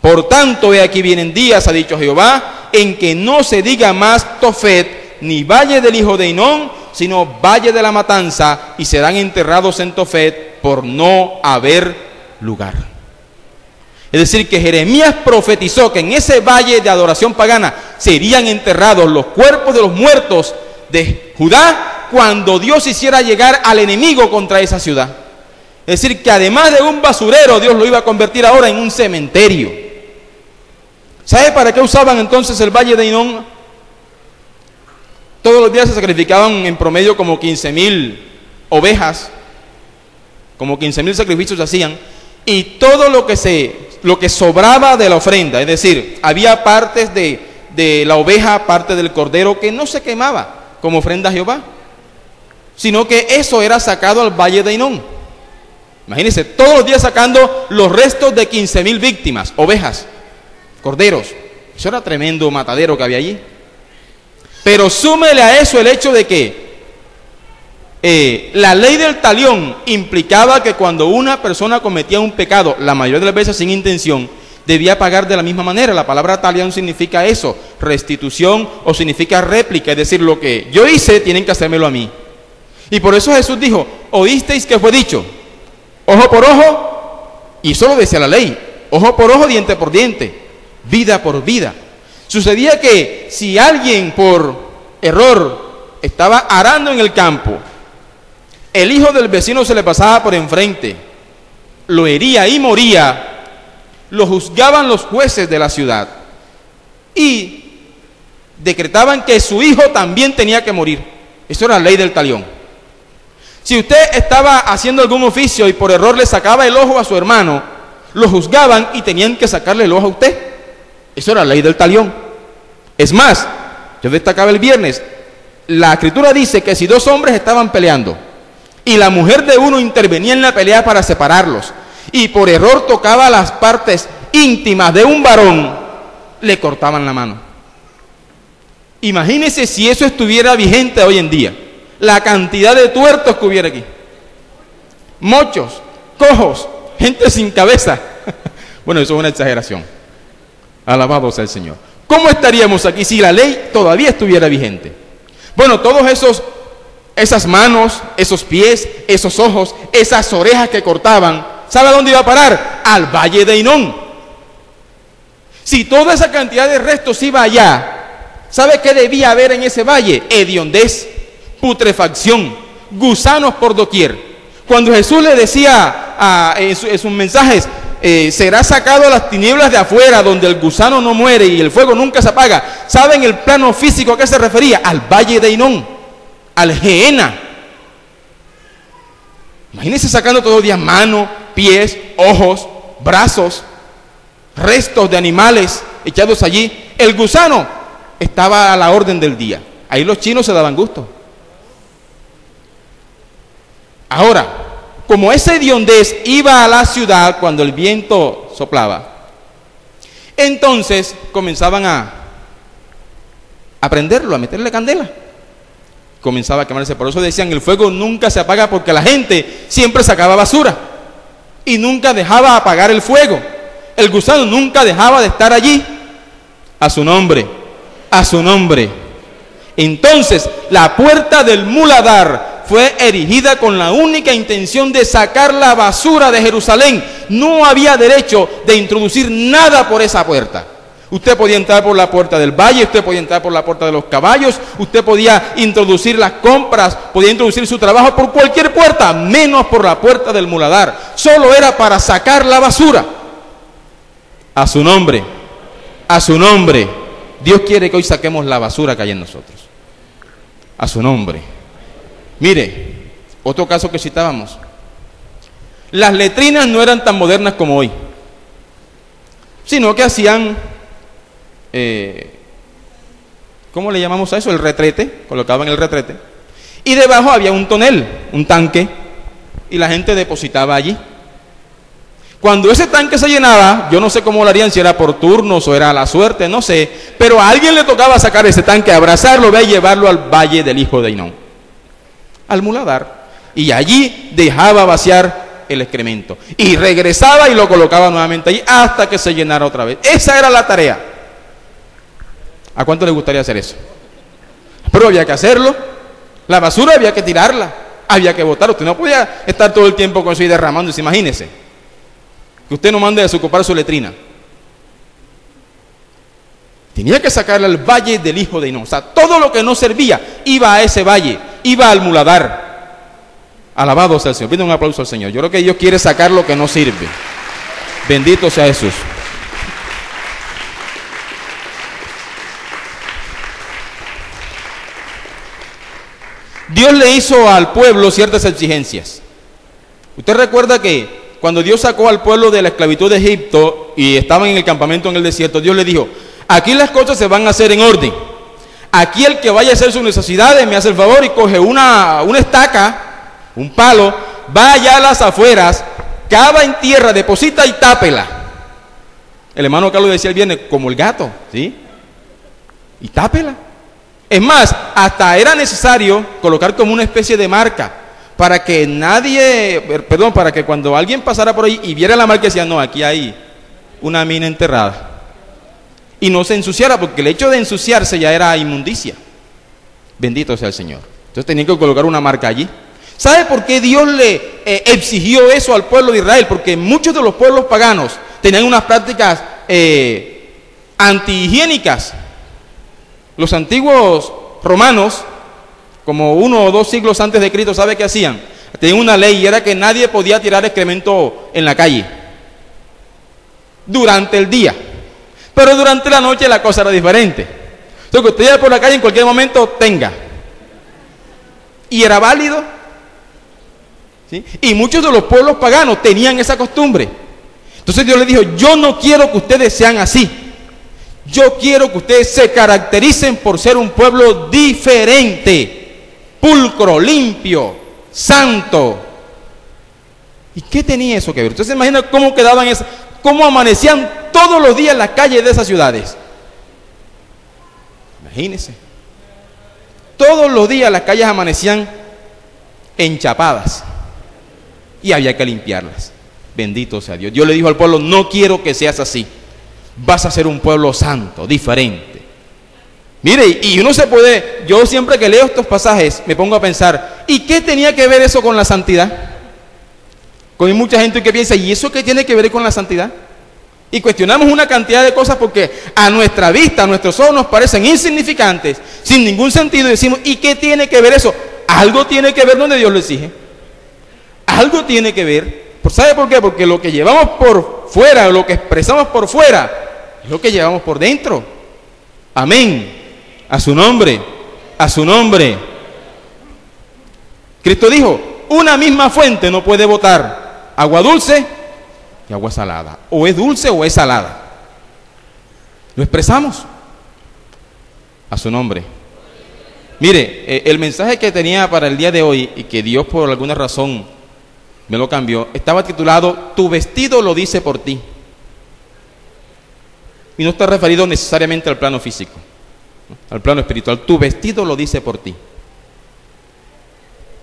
Por tanto, he aquí vienen días, ha dicho Jehová, en que no se diga más Tofet, ni valle del hijo de Hinón, sino valle de la matanza, y serán enterrados en Tofet por no haber lugar. Es decir, que Jeremías profetizó que en ese valle de adoración pagana serían enterrados los cuerpos de los muertos de Judá cuando Dios hiciera llegar al enemigo contra esa ciudad. Es decir, que además de un basurero, Dios lo iba a convertir ahora en un cementerio. ¿Sabe para qué usaban entonces el valle de Hinón? Todos los días se sacrificaban en promedio como 15,000 ovejas, como 15,000 sacrificios se hacían, y todo lo que sobraba de la ofrenda, es decir, había partes de la oveja, parte del cordero que no se quemaba como ofrenda a Jehová, sino que eso era sacado al valle de Hinón. Imagínense, todos los días sacando los restos de 15,000 víctimas, ovejas, corderos. Eso era tremendo matadero que había allí. Pero súmele a eso el hecho de que la ley del talión implicaba que cuando una persona cometía un pecado, la mayoría de las veces sin intención, debía pagar de la misma manera. La palabra talión significa eso, restitución, o significa réplica, es decir, lo que yo hice, tienen que hacérmelo a mí. Y por eso Jesús dijo: oísteis que fue dicho, ojo por ojo, y solo decía la ley, ojo por ojo, diente por diente, vida por vida. Sucedía que si alguien por error estaba arando en el campo, el hijo del vecino se le pasaba por enfrente, lo hería y moría, lo juzgaban los jueces de la ciudad y decretaban que su hijo también tenía que morir. Eso era la ley del talión. Si usted estaba haciendo algún oficio y por error le sacaba el ojo a su hermano, lo juzgaban y tenían que sacarle el ojo a usted. Eso era la ley del talión. Es más, yo destacaba el viernes, la escritura dice que si dos hombres estaban peleando y la mujer de uno intervenía en la pelea para separarlos y por error tocaba las partes íntimas de un varón, le cortaban la mano. Imagínese si eso estuviera vigente hoy en día, la cantidad de tuertos que hubiera aquí, mochos, cojos, gente sin cabeza. Bueno, eso es una exageración. Alabado sea el Señor. ¿Cómo estaríamos aquí si la ley todavía estuviera vigente? Bueno, todos esos esas manos, esos pies, esos ojos, esas orejas que cortaban, ¿sabe a dónde iba a parar? Al valle de Hinón. Si toda esa cantidad de restos iba allá, ¿sabe qué debía haber en ese valle? Hediondez, putrefacción, gusanos por doquier. Cuando Jesús le decía en sus mensajes, será sacado a las tinieblas de afuera, donde el gusano no muere y el fuego nunca se apaga, ¿saben el plano físico a qué se refería? Al valle de Hinón, al Gehenna. Imagínense sacando todos los días manos, pies, ojos, brazos, restos de animales echados allí. El gusano estaba a la orden del día. Ahí los chinos se daban gusto. Ahora, como ese hediondez iba a la ciudad cuando el viento soplaba, entonces comenzaban a prenderlo, a meterle candela. Comenzaba a quemarse. Por eso decían, el fuego nunca se apaga, porque la gente siempre sacaba basura y nunca dejaba apagar el fuego. El gusano nunca dejaba de estar allí. A su nombre, a su nombre. Entonces, la puerta del muladar fue erigida con la única intención de sacar la basura de Jerusalén. No había derecho de introducir nada por esa puerta. Usted podía entrar por la puerta del valle, usted podía entrar por la puerta de los caballos, usted podía introducir las compras, podía introducir su trabajo por cualquier puerta, menos por la puerta del muladar. Solo era para sacar la basura. A su nombre, a su nombre. Dios quiere que hoy saquemos la basura que hay en nosotros. A su nombre. Mire, otro caso que citábamos. Las letrinas no eran tan modernas como hoy, sino que hacían, ¿cómo le llamamos a eso? El retrete, colocaban el retrete, y debajo había un tonel, un tanque, y la gente depositaba allí. Cuando ese tanque se llenaba, yo no sé cómo lo harían, si era por turnos o era a la suerte, no sé, pero a alguien le tocaba sacar ese tanque, abrazarlo, y llevarlo al valle del hijo de Hinón, al muladar, y allí dejaba vaciar el excremento, y regresaba y lo colocaba nuevamente allí hasta que se llenara otra vez. Esa era la tarea. ¿A cuánto le gustaría hacer eso? Pero había que hacerlo. La basura había que tirarla, había que botar. Usted no podía estar todo el tiempo con eso y derramándose. Imagínese que usted no mande a desocupar su letrina. Tenía que sacarle al valle del hijo de Hinón. O sea, todo lo que no servía iba a ese valle, iba al muladar. Alabado sea el Señor. Pide un aplauso al Señor. Yo creo que Dios quiere sacar lo que no sirve. Bendito sea Jesús. Dios le hizo al pueblo ciertas exigencias. Usted recuerda que cuando Dios sacó al pueblo de la esclavitud de Egipto y estaban en el campamento en el desierto, Dios le dijo: aquí las cosas se van a hacer en orden. Aquí el que vaya a hacer sus necesidades me hace el favor y coge una estaca, un palo, va allá a las afueras, cava en tierra, deposita y tápela. El hermano Carlos decía el viernes, como el gato, ¿sí? Y tápela. Es más, hasta era necesario colocar como una especie de marca para que para que cuando alguien pasara por ahí y viera la marca, decía, no, aquí hay una mina enterrada. Y no se ensuciara, porque el hecho de ensuciarse ya era inmundicia. Bendito sea el Señor. Entonces tenían que colocar una marca allí. ¿Sabe por qué Dios le exigió eso al pueblo de Israel? Porque muchos de los pueblos paganos tenían unas prácticas antihigiénicas. Los antiguos romanos, como 1 o 2 siglos antes de Cristo, ¿sabe qué hacían? Tenían una ley y era que nadie podía tirar excremento en la calle durante el día, pero durante la noche la cosa era diferente. Entonces, que usted iba por la calle en cualquier momento, tenga. Y era válido, ¿sí? Y muchos de los pueblos paganos tenían esa costumbre. Entonces Dios les dijo: yo no quiero que ustedes sean así. Yo quiero que ustedes se caractericen por ser un pueblo diferente, pulcro, limpio, santo. ¿Y qué tenía eso que ver? Entonces imagina cómo quedaban cómo amanecían todos los días en las calles de esas ciudades. Imagínense. Todos los días las calles amanecían enchapadas y había que limpiarlas. Bendito sea Dios. Dios le dijo al pueblo: no quiero que seas así. Vas a ser un pueblo santo, diferente. Mire, y uno se puede, yo siempre que leo estos pasajes me pongo a pensar, ¿y qué tenía que ver eso con la santidad? Con mucha gente que piensa, ¿y eso qué tiene que ver con la santidad? Y cuestionamos una cantidad de cosas porque a nuestra vista, a nuestros ojos nos parecen insignificantes, sin ningún sentido, y decimos, ¿y qué tiene que ver eso? Algo tiene que ver donde Dios lo exige. Algo tiene que ver. ¿Sabe por qué? Porque lo que llevamos por fuera, lo que expresamos por fuera, es lo que llevamos por dentro. Amén. A su nombre, a su nombre. Cristo dijo, una misma fuente no puede botar agua dulce y agua salada. O es dulce o es salada. Lo expresamos. A su nombre. Mire, el mensaje que tenía para el día de hoy, y que Dios por alguna razón me lo cambió, estaba titulado, tu vestido lo dice por ti. Y no está referido necesariamente al plano físico, ¿no? Al plano espiritual. Tu vestido lo dice por ti.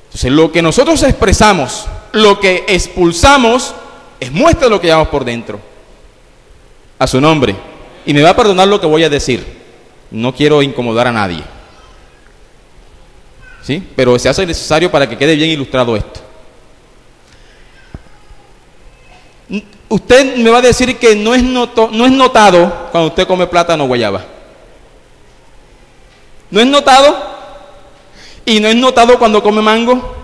Entonces, lo que nosotros expresamos, lo que expulsamos, es muestra de lo que llevamos por dentro. A su nombre. Y me va a perdonar lo que voy a decir. No quiero incomodar a nadie. ¿Sí? Pero se hace necesario para que quede bien ilustrado esto. Usted me va a decir que no es notado cuando usted come plátano o guayaba. ¿No es notado? ¿Y no es notado cuando come mango?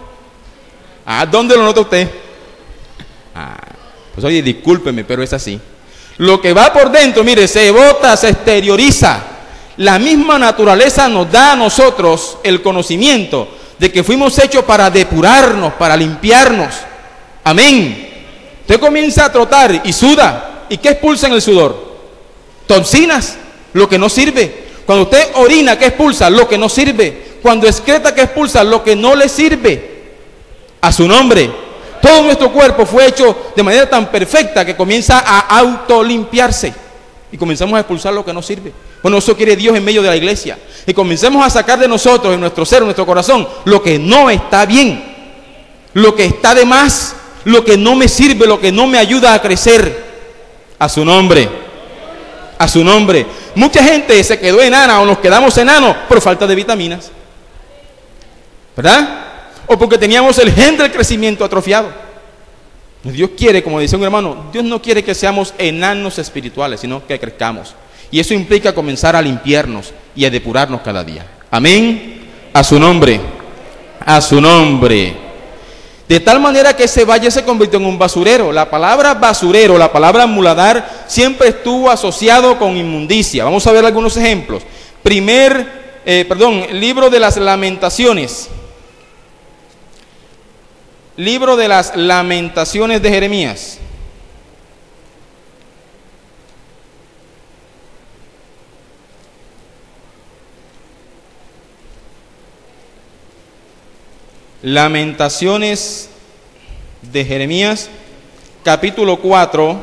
¿Dónde lo nota usted? Pues oye, discúlpeme, pero es así. Lo que va por dentro, mire, se bota, se exterioriza. La misma naturaleza nos da a nosotros el conocimiento de que fuimos hechos para depurarnos, para limpiarnos. Amén. Usted comienza a trotar y suda. ¿Y qué expulsa en el sudor? Toxinas, lo que no sirve. Cuando usted orina, ¿qué expulsa? Lo que no sirve. Cuando excreta, ¿qué expulsa? Lo que no le sirve. A su nombre. Todo nuestro cuerpo fue hecho de manera tan perfecta que comienza a autolimpiarse. Y comenzamos a expulsar lo que no sirve. Bueno, eso quiere Dios en medio de la iglesia. Y comencemos a sacar de nosotros, en nuestro ser, en nuestro corazón, lo que no está bien. Lo que está de más. Lo que no me sirve, lo que no me ayuda a crecer. A su nombre. A su nombre. Mucha gente se quedó enana o nos quedamos enanos por falta de vitaminas. ¿Verdad? O porque teníamos el gen del crecimiento atrofiado. Dios quiere, como decía un hermano, Dios no quiere que seamos enanos espirituales, sino que crezcamos. Y eso implica comenzar a limpiarnos y a depurarnos cada día. Amén. A su nombre. A su nombre. De tal manera que ese valle se convirtió en un basurero. La palabra basurero, la palabra muladar, siempre estuvo asociado con inmundicia. Vamos a ver algunos ejemplos. Libro de las Lamentaciones. Libro de las Lamentaciones de Jeremías. Lamentaciones de Jeremías, capítulo 4.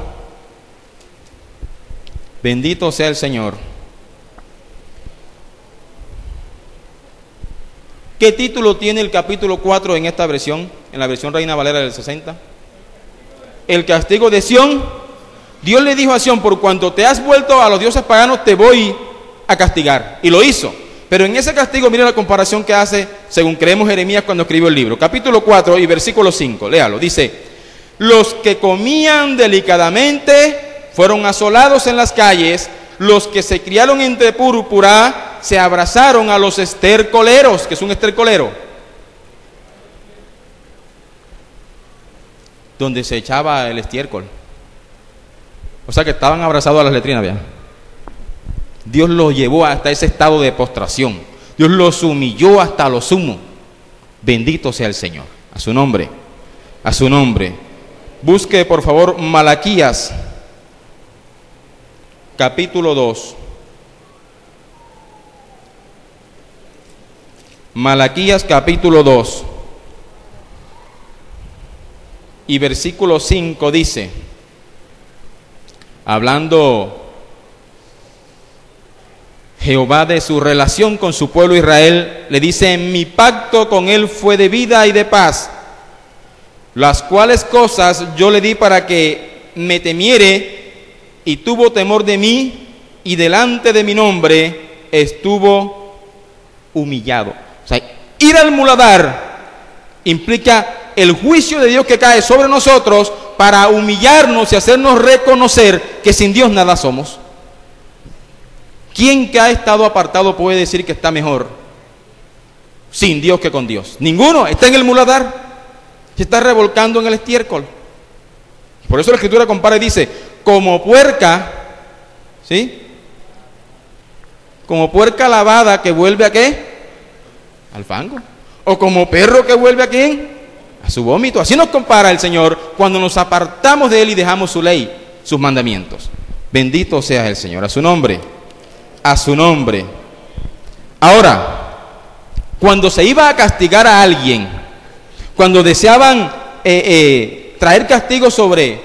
Bendito sea el Señor. ¿Qué título tiene el capítulo 4 en esta versión? En la versión Reina Valera del 60. El castigo de Sión. Dios le dijo a Sión, por cuanto te has vuelto a los dioses paganos, te voy a castigar. Y lo hizo. Pero en ese castigo, mire la comparación que hace, según creemos Jeremías cuando escribió el libro. Capítulo 4 y versículo 5, léalo, dice, los que comían delicadamente fueron asolados en las calles, los que se criaron entre púrpura se abrazaron a los estercoleros. ¿Qué es un estercolero? Donde se echaba el estiércol. O sea que estaban abrazados a las letrinas, vean. Dios los llevó hasta ese estado de postración. Dios los humilló hasta lo sumo. Bendito sea el Señor. A su nombre. A su nombre. Busque por favor Malaquías, capítulo 2. Malaquías capítulo 2. Y versículo 5 dice, hablando Jehová de su relación con su pueblo Israel, le dice, mi pacto con él fue de vida y de paz, las cuales cosas yo le di para que me temiere, y tuvo temor de mí, y delante de mi nombre estuvo humillado. O sea, ir al muladar implica el juicio de Dios que cae sobre nosotros para humillarnos y hacernos reconocer que sin Dios nada somos. ¿Quién que ha estado apartado puede decir que está mejor sin Dios que con Dios? Ninguno. Está en el muladar, se está revolcando en el estiércol. Por eso la Escritura compara y dice, como puerca, ¿sí? Como puerca lavada que vuelve ¿a qué? Al fango. O como perro que vuelve ¿a quién? A su vómito. Así nos compara el Señor cuando nos apartamos de Él y dejamos su ley, sus mandamientos. Bendito sea el Señor. A su nombre. A su nombre. Ahora, cuando se iba a castigar a alguien, cuando deseaban traer castigo sobre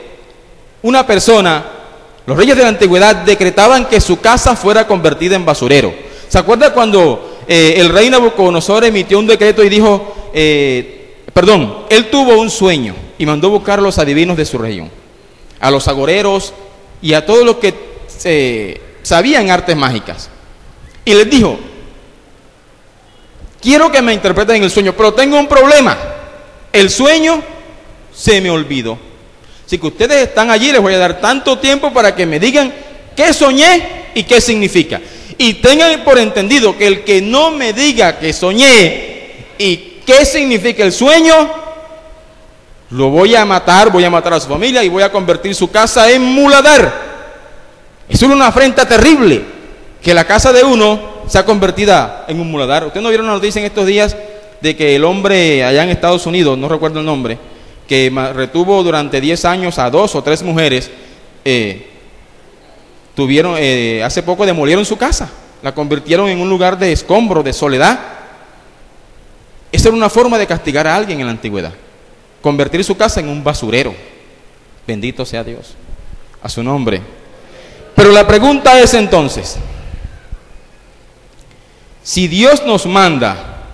una persona, los reyes de la antigüedad decretaban que su casa fuera convertida en basurero. ¿Se acuerda cuando el rey Nabucodonosor emitió un decreto y dijo, él tuvo un sueño y mandó buscar a los adivinos de su región, a los agoreros y a todos los que sabían artes mágicas, y les dijo, quiero que me interpreten el sueño, pero tengo un problema, el sueño se me olvidó. Así que ustedes están allí, les voy a dar tanto tiempo para que me digan qué soñé y qué significa. Y tengan por entendido que el que no me diga que soñé y qué significa el sueño, lo voy a matar a su familia y voy a convertir su casa en muladar. Es una afrenta terrible que la casa de uno sea convertida en un muladar. ¿Ustedes no vieron una noticia en estos días de que el hombre allá en Estados Unidos, no recuerdo el nombre, que retuvo durante 10 años a 2 o 3 mujeres, hace poco demolieron su casa, la convirtieron en un lugar de escombro, de soledad? Esa era una forma de castigar a alguien en la antigüedad, convertir su casa en un basurero. Bendito sea Dios, a su nombre. Pero la pregunta es entonces, si Dios nos manda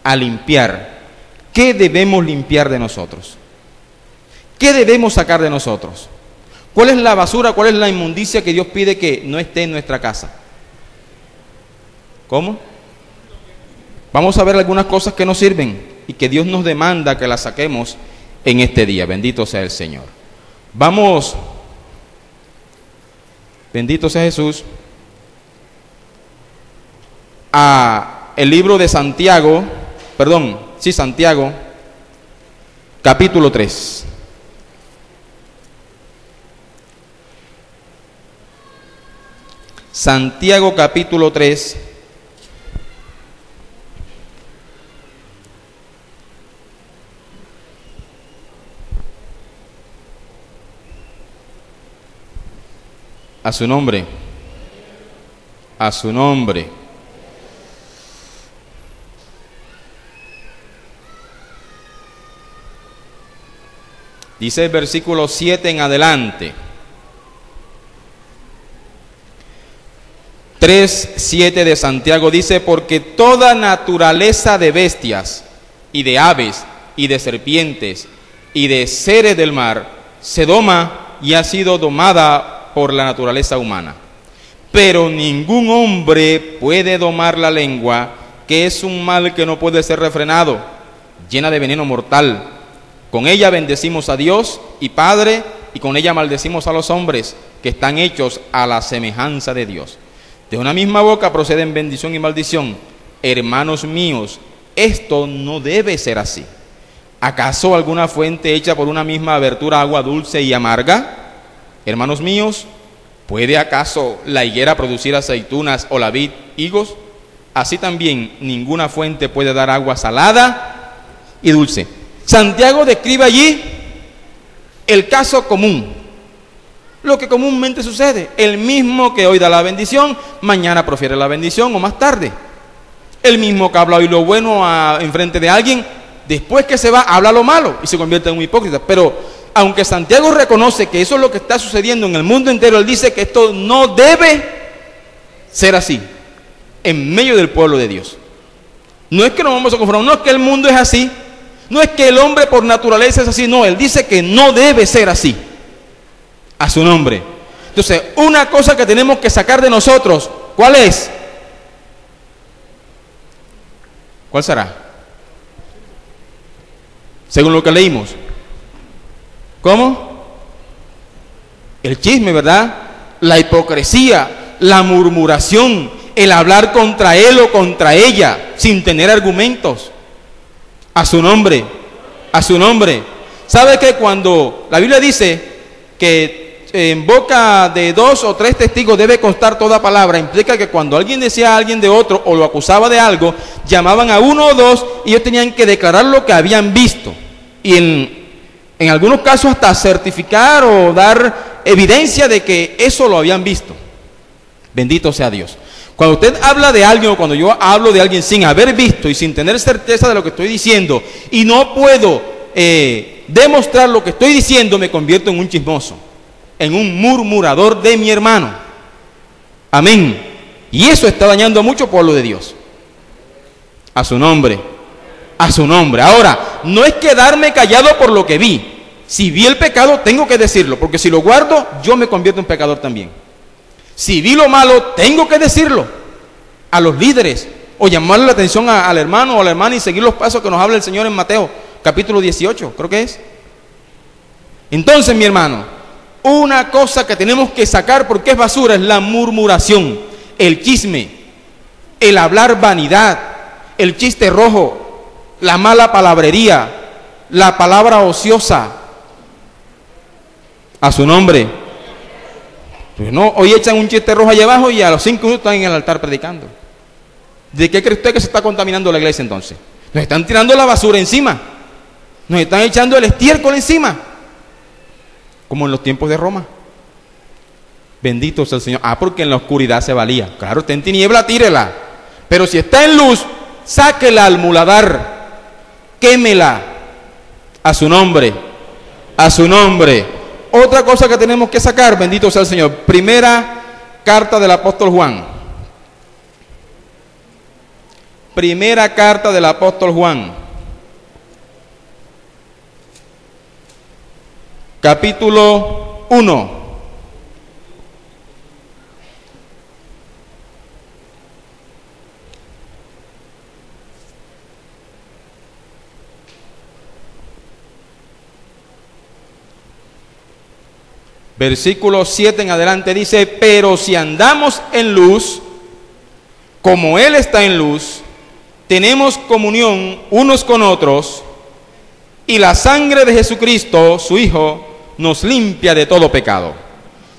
a limpiar, ¿qué debemos limpiar de nosotros? ¿Qué debemos sacar de nosotros? ¿Cuál es la basura, cuál es la inmundicia que Dios pide que no esté en nuestra casa? ¿Cómo? Vamos a ver algunas cosas que nos sirven y que Dios nos demanda que las saquemos en este día. Bendito sea el Señor. Vamos, bendito sea Jesús, a el libro de Santiago, Santiago, capítulo 3. Santiago capítulo 3. A su nombre. A su nombre. Dice el versículo 7 en adelante. 3:7 de Santiago dice, porque toda naturaleza de bestias y de aves y de serpientes y de seres del mar se doma y ha sido domada por la naturaleza humana. Pero ningún hombre puede domar la lengua, que es un mal que no puede ser refrenado, llena de veneno mortal. Con ella bendecimos a Dios y Padre, y con ella maldecimos a los hombres que están hechos a la semejanza de Dios. De una misma boca proceden bendición y maldición. Hermanos míos, esto no debe ser así. ¿Acaso alguna fuente hecha por una misma abertura agua dulce y amarga? Hermanos míos, ¿puede acaso la higuera producir aceitunas o la vid higos? Así también ninguna fuente puede dar agua salada y dulce. Santiago describe allí el caso común, lo que comúnmente sucede. El mismo que hoy da la bendición, mañana profiere la bendición o más tarde. El mismo que habla hoy lo bueno en frente de alguien, después que se va, habla lo malo y se convierte en un hipócrita. Pero aunque Santiago reconoce que eso es lo que está sucediendo en el mundo entero, él dice que esto no debe ser así en medio del pueblo de Dios. No es que nos vamos a conformar, no es que el mundo es así, no es que el hombre por naturaleza es así, no, él dice que no debe ser así. A su nombre. Entonces, una cosa que tenemos que sacar de nosotros, ¿cuál es? ¿Cuál será? Según lo que leímos. ¿Cómo? El chisme, ¿verdad? La hipocresía, la murmuración, el hablar contra él o contra ella sin tener argumentos. A su nombre, a su nombre. ¿Sabe que cuando la Biblia dice que en boca de 2 o 3 testigos debe constar toda palabra? Implica que cuando alguien decía a alguien de otro o lo acusaba de algo, llamaban a 1 o 2 y ellos tenían que declarar lo que habían visto. Y en algunos casos hasta certificar o dar evidencia de que eso lo habían visto. Bendito sea Dios. Cuando usted habla de alguien o cuando yo hablo de alguien sin haber visto y sin tener certeza de lo que estoy diciendo y no puedo demostrar lo que estoy diciendo, me convierto en un chismoso, en un murmurador de mi hermano. Amén. Y eso está dañando a mucho pueblo de Dios. A su nombre. A su nombre. Ahora, no es quedarme callado por lo que vi. Si vi el pecado, tengo que decirlo, porque si lo guardo, yo me convierto en pecador también. Si vi lo malo, tengo que decirlo a los líderes o llamarle la atención al hermano o a la hermana y seguir los pasos que nos habla el Señor en Mateo, capítulo 18, creo que es. Entonces, mi hermano, una cosa que tenemos que sacar porque es basura es la murmuración, el chisme, el hablar vanidad, el chiste rojo, la mala palabrería, la palabra ociosa. A su nombre. Pues no, hoy echan un chiste rojo allá abajo y a los 5 minutos están en el altar predicando. ¿De qué cree usted que se está contaminando la iglesia entonces? Nos están tirando la basura encima. Nos están echando el estiércol encima. Como en los tiempos de Roma. Bendito sea el Señor. Ah, porque en la oscuridad se valía. Claro, está en tiniebla, tírela. Pero si está en luz, sáquela al muladar. Quémela. A su nombre. A su nombre. Otra cosa que tenemos que sacar, bendito sea el Señor. Primera carta del apóstol Juan. Primera carta del apóstol Juan. Capítulo 1. Versículo 7 en adelante dice: pero si andamos en luz, como Él está en luz, tenemos comunión unos con otros, y la sangre de Jesucristo, su Hijo, nos limpia de todo pecado.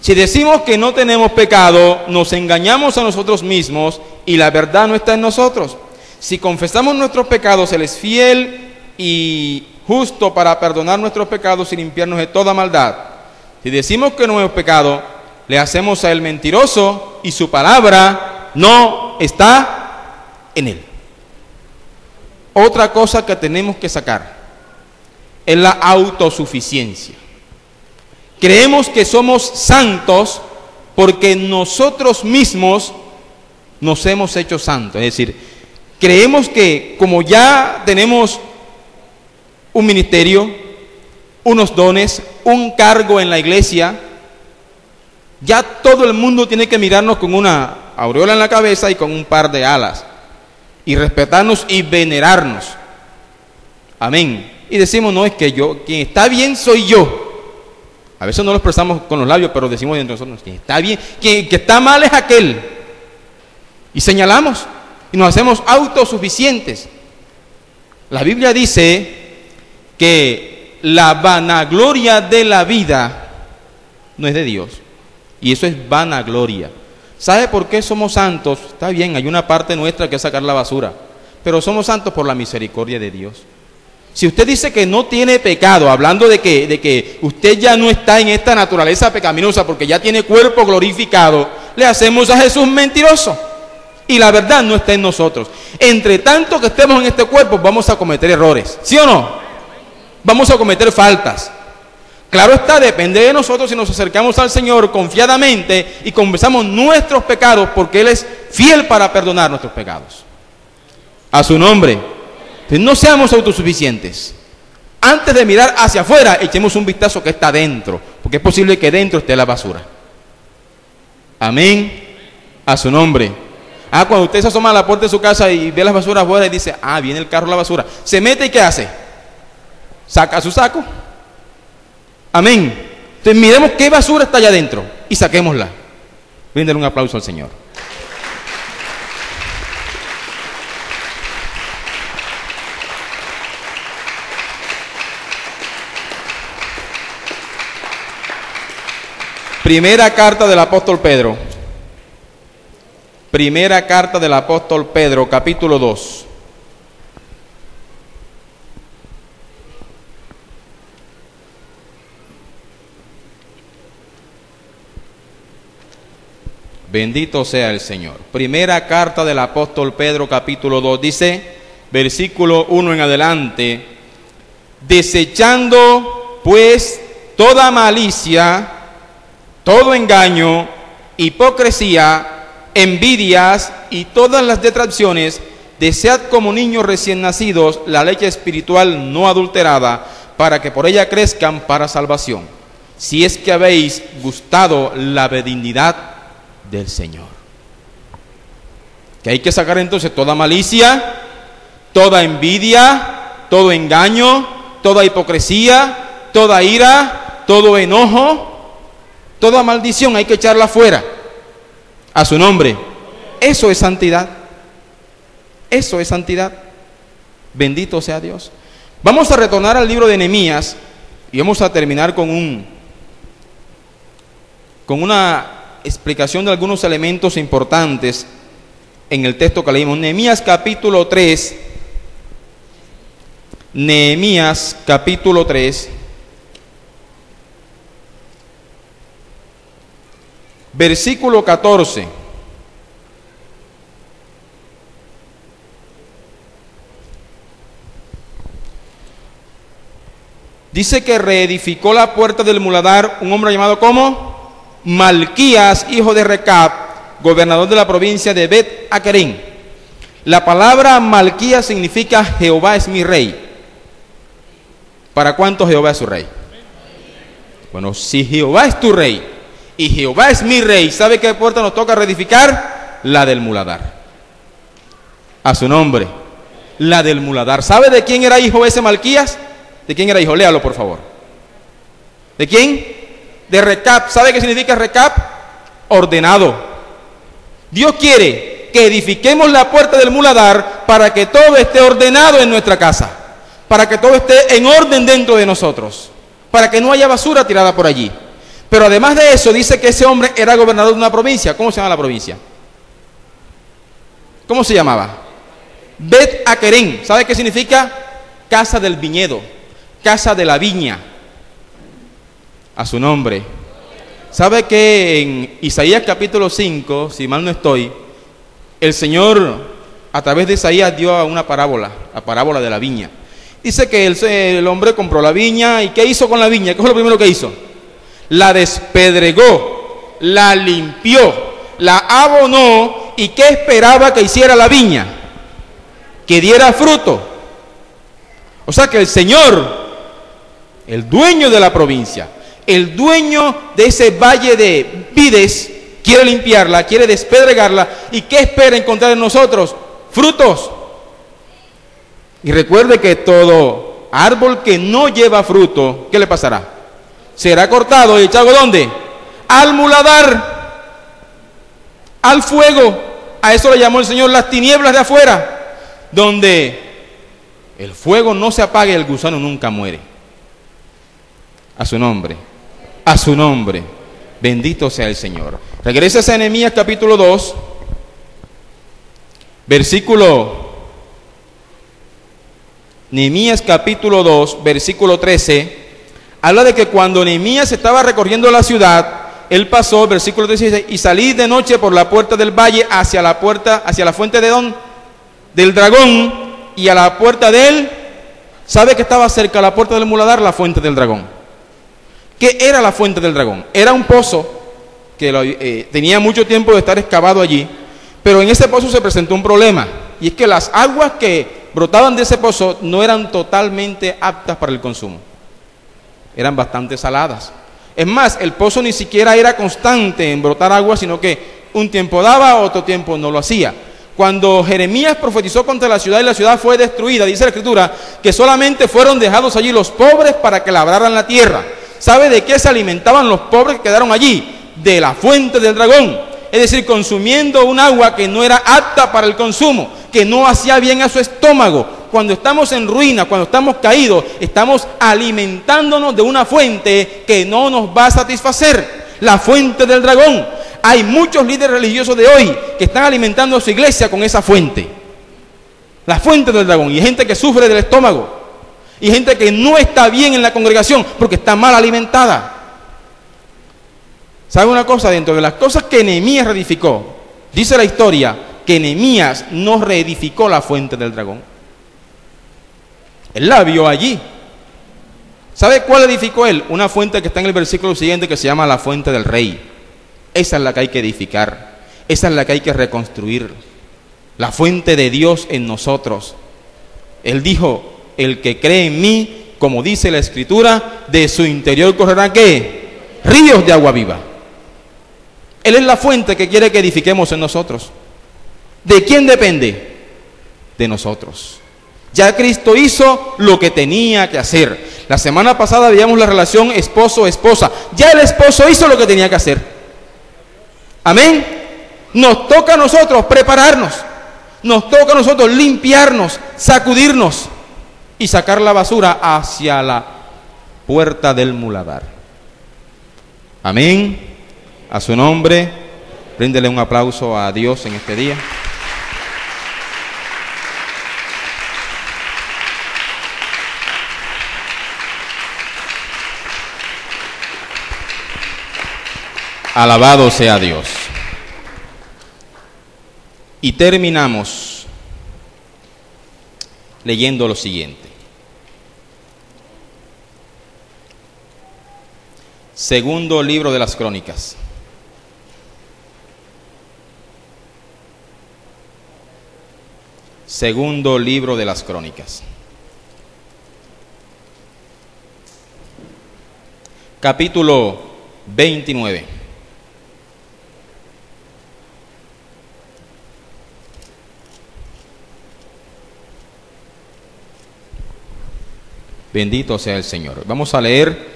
Si decimos que no tenemos pecado, nos engañamos a nosotros mismos, y la verdad no está en nosotros. Si confesamos nuestros pecados, Él es fiel y justo para perdonar nuestros pecados y limpiarnos de toda maldad. Si decimos que no hemos pecado, le hacemos a Él mentiroso y su palabra no está en Él. Otra cosa que tenemos que sacar es la autosuficiencia. Creemos que somos santos porque nosotros mismos nos hemos hecho santos. Es decir, creemos que como ya tenemos un ministerio, unos dones, un cargo en la iglesia, ya todo el mundo tiene que mirarnos con una aureola en la cabeza y con un par de alas, y respetarnos y venerarnos. Amén. Y decimos, no, es que yo, quien está bien soy yo. A veces no lo expresamos con los labios, pero decimos dentro de nosotros, quien está bien, quien está mal es aquel. Y señalamos, y nos hacemos autosuficientes. La Biblia dice que la vanagloria de la vida no es de Dios, y eso es vanagloria. ¿Sabe por qué somos santos? Está bien, hay una parte nuestra que es sacar la basura, pero somos santos por la misericordia de Dios. Si usted dice que no tiene pecado, hablando de que usted ya no está en esta naturaleza pecaminosa porque ya tiene cuerpo glorificado, le hacemos a Jesús mentiroso, y la verdad no está en nosotros. Entre tanto que estemos en este cuerpo, vamos a cometer errores, ¿sí o no? Vamos a cometer faltas. Claro está, depende de nosotros si nos acercamos al Señor confiadamente y confesamos nuestros pecados, porque Él es fiel para perdonar nuestros pecados. A su nombre. Entonces, no seamos autosuficientes. Antes de mirar hacia afuera, echemos un vistazo que está dentro, porque es posible que dentro esté la basura. Amén. A su nombre. Cuando usted se asoma a la puerta de su casa y ve las basuras afuera y dice, viene el carro de la basura. Se mete y ¿qué hace? Saca su saco. Amén. Entonces miremos qué basura está allá adentro y saquémosla. Bríndale un aplauso al Señor. Primera carta del apóstol Pedro. Primera carta del apóstol Pedro, capítulo 2. Bendito sea el Señor. Primera carta del apóstol Pedro, capítulo 2, dice, versículo 1 en adelante, desechando pues toda malicia, todo engaño, hipocresía, envidias y todas las detracciones, desead como niños recién nacidos la leche espiritual no adulterada, para que por ella crezcan para salvación, si es que habéis gustado la benignidad del Señor. Que hay que sacar entonces toda malicia, toda envidia, todo engaño, toda hipocresía, toda ira, todo enojo, toda maldición, hay que echarla fuera. A su nombre. Eso es santidad. Eso es santidad. Bendito sea Dios. Vamos a retornar al libro de Nehemías y vamos a terminar con una explicación de algunos elementos importantes en el texto que leímos. Nehemías capítulo 3. Nehemías capítulo 3. Versículo 14. Dice que reedificó la puerta del muladar un hombre llamado como Malquías, hijo de Recab, gobernador de la provincia de Bet Aquerem. La palabra Malquías significa Jehová es mi rey. ¿Para cuánto Jehová es su rey? Bueno, si Jehová es tu rey y Jehová es mi rey, ¿sabe qué puerta nos toca reedificar? La del muladar. A su nombre. La del muladar. ¿Sabe de quién era hijo ese Malquías? ¿De quién era hijo? Léalo, por favor. ¿De quién? De Recab. ¿Sabe qué significa Recab? Ordenado. Dios quiere que edifiquemos la puerta del muladar para que todo esté ordenado en nuestra casa, para que todo esté en orden dentro de nosotros, para que no haya basura tirada por allí. Pero además de eso, dice que ese hombre era gobernador de una provincia. ¿Cómo se llama la provincia? ¿Cómo se llamaba? Bet Aquerem. ¿Sabe qué significa? Casa del viñedo, casa de la viña. A su nombre. ¿Sabe que en Isaías capítulo 5, si mal no estoy, el Señor a través de Isaías dio una parábola, la parábola de la viña? Dice que el hombre compró la viña y ¿qué hizo con la viña? ¿Qué fue lo primero que hizo? La despedregó, la limpió, la abonó. ¿Y qué esperaba que hiciera la viña? Que diera fruto. O sea que el Señor, el dueño de la provincia, el dueño de ese valle de vides, quiere limpiarla, quiere despedregarla. ¿Y qué espera encontrar en nosotros? Frutos. Y recuerde que todo árbol que no lleva fruto, ¿qué le pasará? Será cortado y echado ¿dónde? Al muladar, al fuego. A eso le llamó el Señor las tinieblas de afuera, donde el fuego no se apaga y el gusano nunca muere. A su nombre, a su nombre. Bendito sea el Señor. Regresa a Nehemías capítulo 2, versículo Nehemías capítulo 2, versículo 13. Habla de que cuando Nehemías estaba recorriendo la ciudad, él pasó, versículo 16, y salí de noche por la puerta del valle hacia la fuente del dragón y a la puerta de él. ¿Sabe que estaba cerca a la puerta del muladar? La fuente del dragón. ¿Qué era la fuente del dragón? Era un pozo que tenía mucho tiempo de estar excavado allí, pero en ese pozo se presentó un problema, y es que las aguas que brotaban de ese pozo no eran totalmente aptas para el consumo. Eran bastante saladas. Es más, el pozo ni siquiera era constante en brotar agua, sino que un tiempo daba, otro tiempo no lo hacía. Cuando Jeremías profetizó contra la ciudad y la ciudad fue destruida, dice la Escritura, que solamente fueron dejados allí los pobres para que labraran la tierra. ¿Sabe de qué se alimentaban los pobres que quedaron allí? De la fuente del dragón. Es decir, consumiendo un agua que no era apta para el consumo, que no hacía bien a su estómago. Cuando estamos en ruina, cuando estamos caídos, estamos alimentándonos de una fuente que no nos va a satisfacer. La fuente del dragón. Hay muchos líderes religiosos de hoy que están alimentando a su iglesia con esa fuente. La fuente del dragón. Y hay gente que sufre del estómago. Y gente que no está bien en la congregación porque está mal alimentada. ¿Sabe una cosa? Dentro de las cosas que Nehemías reedificó, dice la historia que Nehemías no reedificó la fuente del dragón. Él la vio allí. ¿Sabe cuál edificó él? Una fuente que está en el versículo siguiente que se llama la fuente del rey. Esa es la que hay que edificar. Esa es la que hay que reconstruir. La fuente de Dios en nosotros. Él dijo, el que cree en mí, como dice la Escritura, de su interior correrán ¿qué? Ríos de agua viva. Él es la fuente que quiere que edifiquemos en nosotros. ¿De quién depende? De nosotros. Ya Cristo hizo lo que tenía que hacer. La semana pasada veíamos la relación esposo-esposa. Ya el esposo hizo lo que tenía que hacer. Amén. Nos toca a nosotros prepararnos. Nos toca a nosotros limpiarnos, sacudirnos y sacar la basura hacia la puerta del muladar. Amén. A su nombre, bríndele un aplauso a Dios en este día. Alabado sea Dios. Y terminamos leyendo lo siguiente. Segundo libro de las Crónicas. Segundo libro de las Crónicas. Capítulo 29. Bendito sea el Señor. Vamos a leer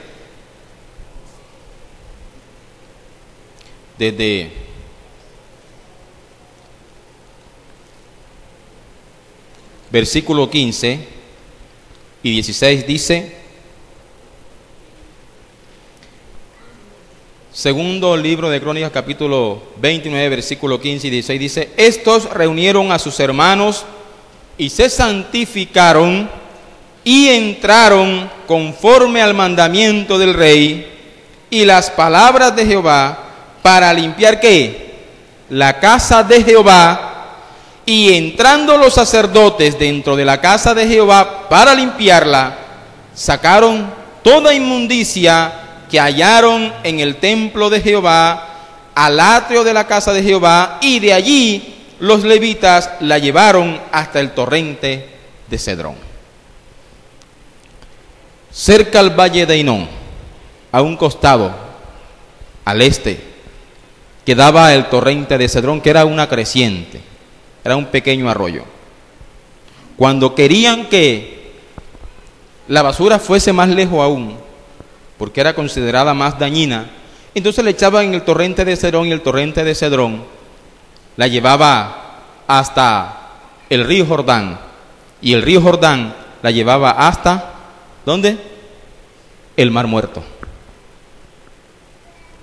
desde versículo 15 y 16 dice, segundo libro de Crónicas, capítulo 29, versículo 15 y 16 dice, estos reunieron a sus hermanos y se santificaron y entraron conforme al mandamiento del rey y las palabras de Jehová para limpiar ¿qué? La casa de Jehová. Y entrando los sacerdotes dentro de la casa de Jehová para limpiarla, sacaron toda inmundicia que hallaron en el templo de Jehová al atrio de la casa de Jehová, y de allí los levitas la llevaron hasta el torrente de Cedrón. Cerca al valle de Hinón, a un costado, al este, quedaba el torrente de Cedrón, que era una creciente, era un pequeño arroyo. Cuando querían que la basura fuese más lejos aún, porque era considerada más dañina, entonces le echaban en el torrente de Cedrón, y el torrente de Cedrón la llevaba hasta el río Jordán, y el río Jordán la llevaba hasta ¿dónde? El Mar Muerto.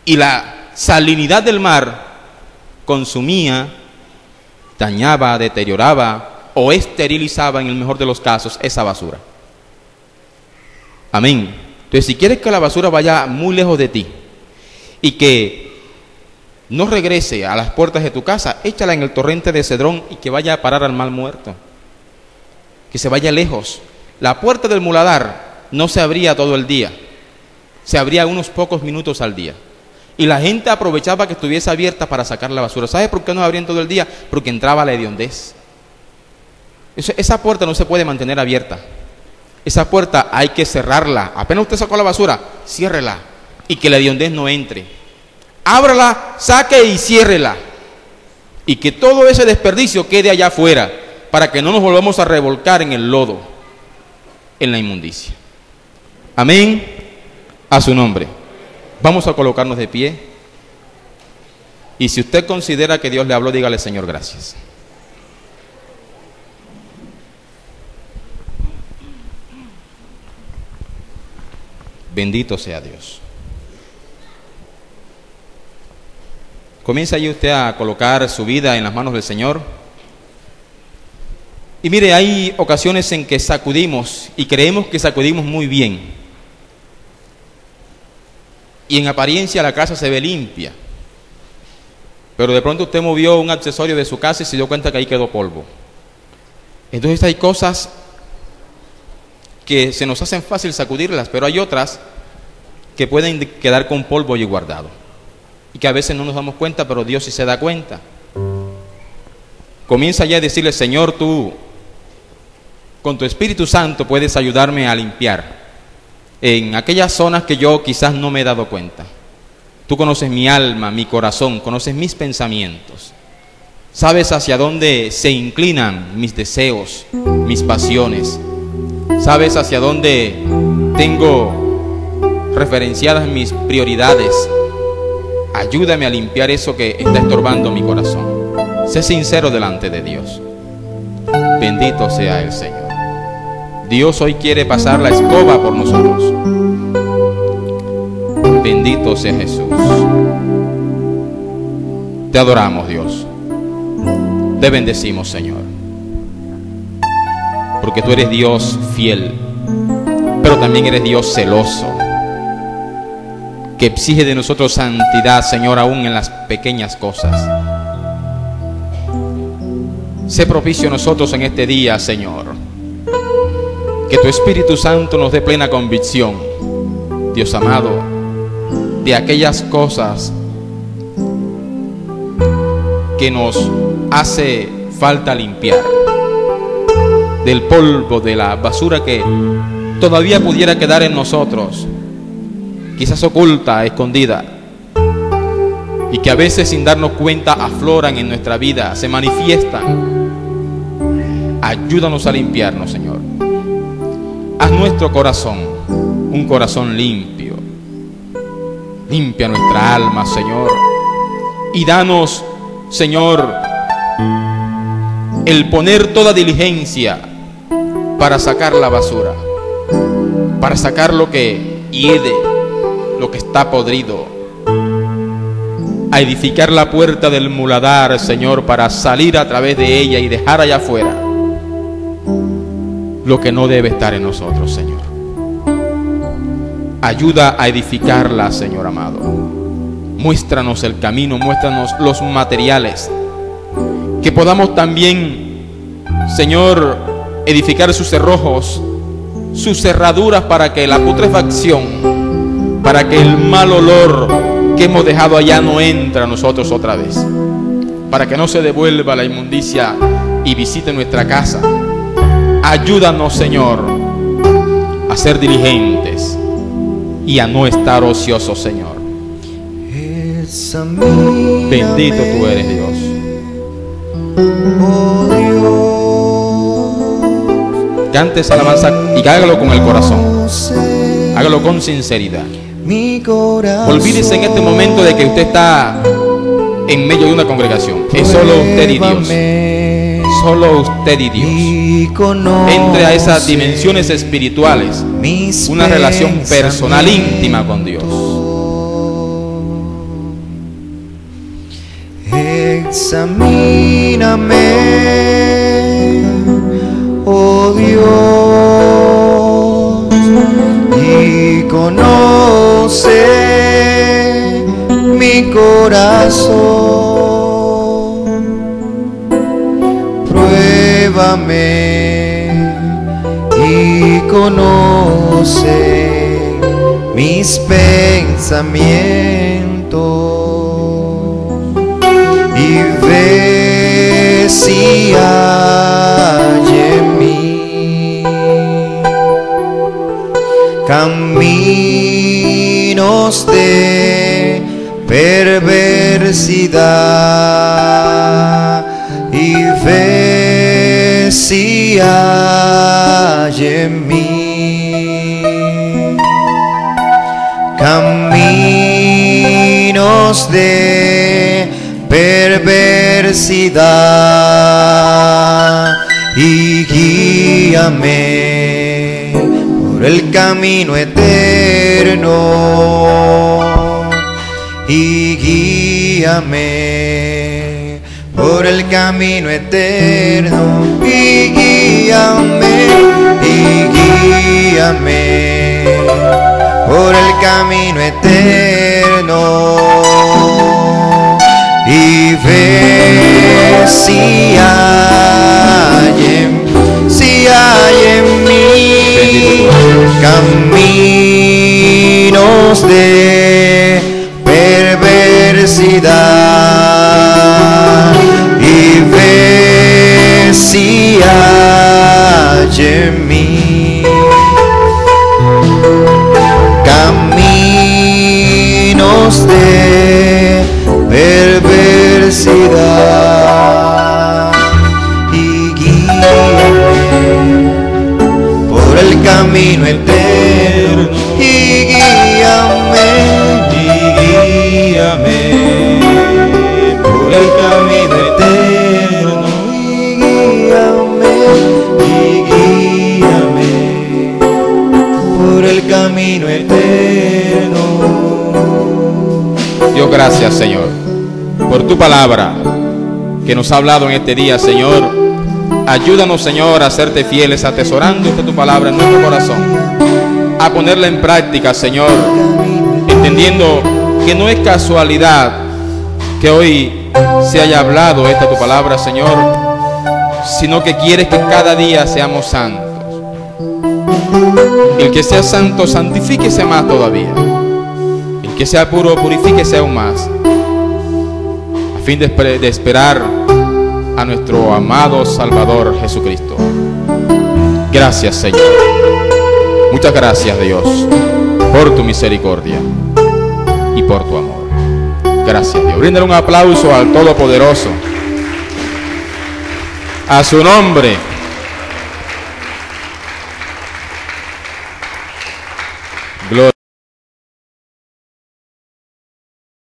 Y la salinidad del mar consumía, dañaba, deterioraba o esterilizaba, en el mejor de los casos, esa basura. Amén. Entonces, si quieres que la basura vaya muy lejos de ti y que no regrese a las puertas de tu casa, échala en el torrente de Cedrón y que vaya a parar al Mar Muerto. Que se vaya lejos. La puerta del muladar no se abría todo el día, se abría unos pocos minutos al día. Y la gente aprovechaba que estuviese abierta para sacar la basura. ¿Sabe por qué no abrían todo el día? Porque entraba la hediondez. Esa puerta no se puede mantener abierta. Esa puerta hay que cerrarla. Apenas usted sacó la basura, ciérrela y que la hediondez no entre. Ábrala, saque y ciérrela. y que todo ese desperdicio quede allá afuera, para que no nos volvamos a revolcar en el lodo, en la inmundicia. Amén, a su nombre. Vamos a colocarnos de pie, y si usted considera que Dios le habló, dígale: Señor, gracias. Bendito sea Dios. Comienza allí usted a colocar su vida en las manos del Señor. Y mire, hay ocasiones en que sacudimos y creemos que sacudimos muy bien. Y en apariencia la casa se ve limpia. Pero de pronto usted movió un accesorio de su casa y se dio cuenta que ahí quedó polvo. Entonces hay cosas que se nos hacen fácil sacudirlas, pero hay otras que pueden quedar con polvo y guardado. Y que a veces no nos damos cuenta, pero Dios sí se da cuenta. Comienza ya a decirle: Señor, tú con tu Espíritu Santo puedes ayudarme a limpiar en aquellas zonas que yo quizás no me he dado cuenta. Tú conoces mi alma, mi corazón, conoces mis pensamientos. Sabes hacia dónde se inclinan mis deseos, mis pasiones. Sabes hacia dónde tengo referenciadas mis prioridades. Ayúdame a limpiar eso que está estorbando mi corazón. Sé sincero delante de Dios. Bendito sea el Señor. Dios hoy quiere pasar la escoba por nosotros. Bendito sea Jesús. Te adoramos, Dios. Te bendecimos, Señor. Porque tú eres Dios fiel, pero también eres Dios celoso, que exige de nosotros santidad, Señor, aún en las pequeñas cosas. Sé propicio a nosotros en este día, Señor. Que tu Espíritu Santo nos dé plena convicción, Dios amado, de aquellas cosas que nos hace falta limpiar, del polvo, de la basura que todavía pudiera quedar en nosotros, quizás oculta, escondida, y que a veces sin darnos cuenta afloran en nuestra vida, se manifiestan. Ayúdanos a limpiarnos, Señor. Haz nuestro corazón un corazón limpio. Limpia nuestra alma, Señor, y danos, Señor, el poner toda diligencia para sacar la basura, para sacar lo que hiede, lo que está podrido, a edificar la puerta del muladar, Señor, para salir a través de ella y dejar allá afuera lo que no debe estar en nosotros, Señor. Ayuda a edificarla, Señor amado. Muéstranos el camino, muéstranos los materiales, que podamos también, Señor, edificar sus cerrojos, sus cerraduras, para que la putrefacción, para que el mal olor que hemos dejado allá no entre a nosotros otra vez, para que no se devuelva la inmundicia y visite nuestra casa. Ayúdanos, Señor, a ser diligentes y a no estar ociosos, Señor. Bendito tú eres, Dios. Cante esa alabanza y hágalo con el corazón. Hágalo con sinceridad. Olvídese en este momento de que usted está en medio de una congregación. Es solo usted y Dios. Solo usted y Dios. Entre a esas dimensiones espirituales, una relación personal íntima con Dios. Examíname, oh Dios, y conoce mi corazón. Pruébame y conoce mis pensamientos. Y ve si hay en mí caminos de perversidad, y ve si hay en mí caminos de perversidad, y guíame por el camino eterno, y guíame por el camino eterno, y guíame por el camino eterno, y ve si hay en mí caminos de perversidad, y ve si hay en mí caminos de perversidad, y guíame por el camino eterno, y guíame por el camino eterno, y guíame por el camino eterno. Dios, gracias, Señor, por tu palabra que nos ha hablado en este día, Señor. Ayúdanos, Señor, a serte fieles, atesorando esta tu palabra en nuestro corazón, a ponerla en práctica, Señor, entendiendo que no es casualidad que hoy se haya hablado esta tu palabra, Señor, sino que quieres que cada día seamos santos. El que sea santo, santifíquese más todavía. El que sea puro, purifíquese aún más, a fin de esperar a nuestro amado Salvador Jesucristo. Gracias, Señor. Muchas gracias, Dios, por tu misericordia y por tu amor. Gracias, Dios. Bríndale un aplauso al Todopoderoso. A su nombre.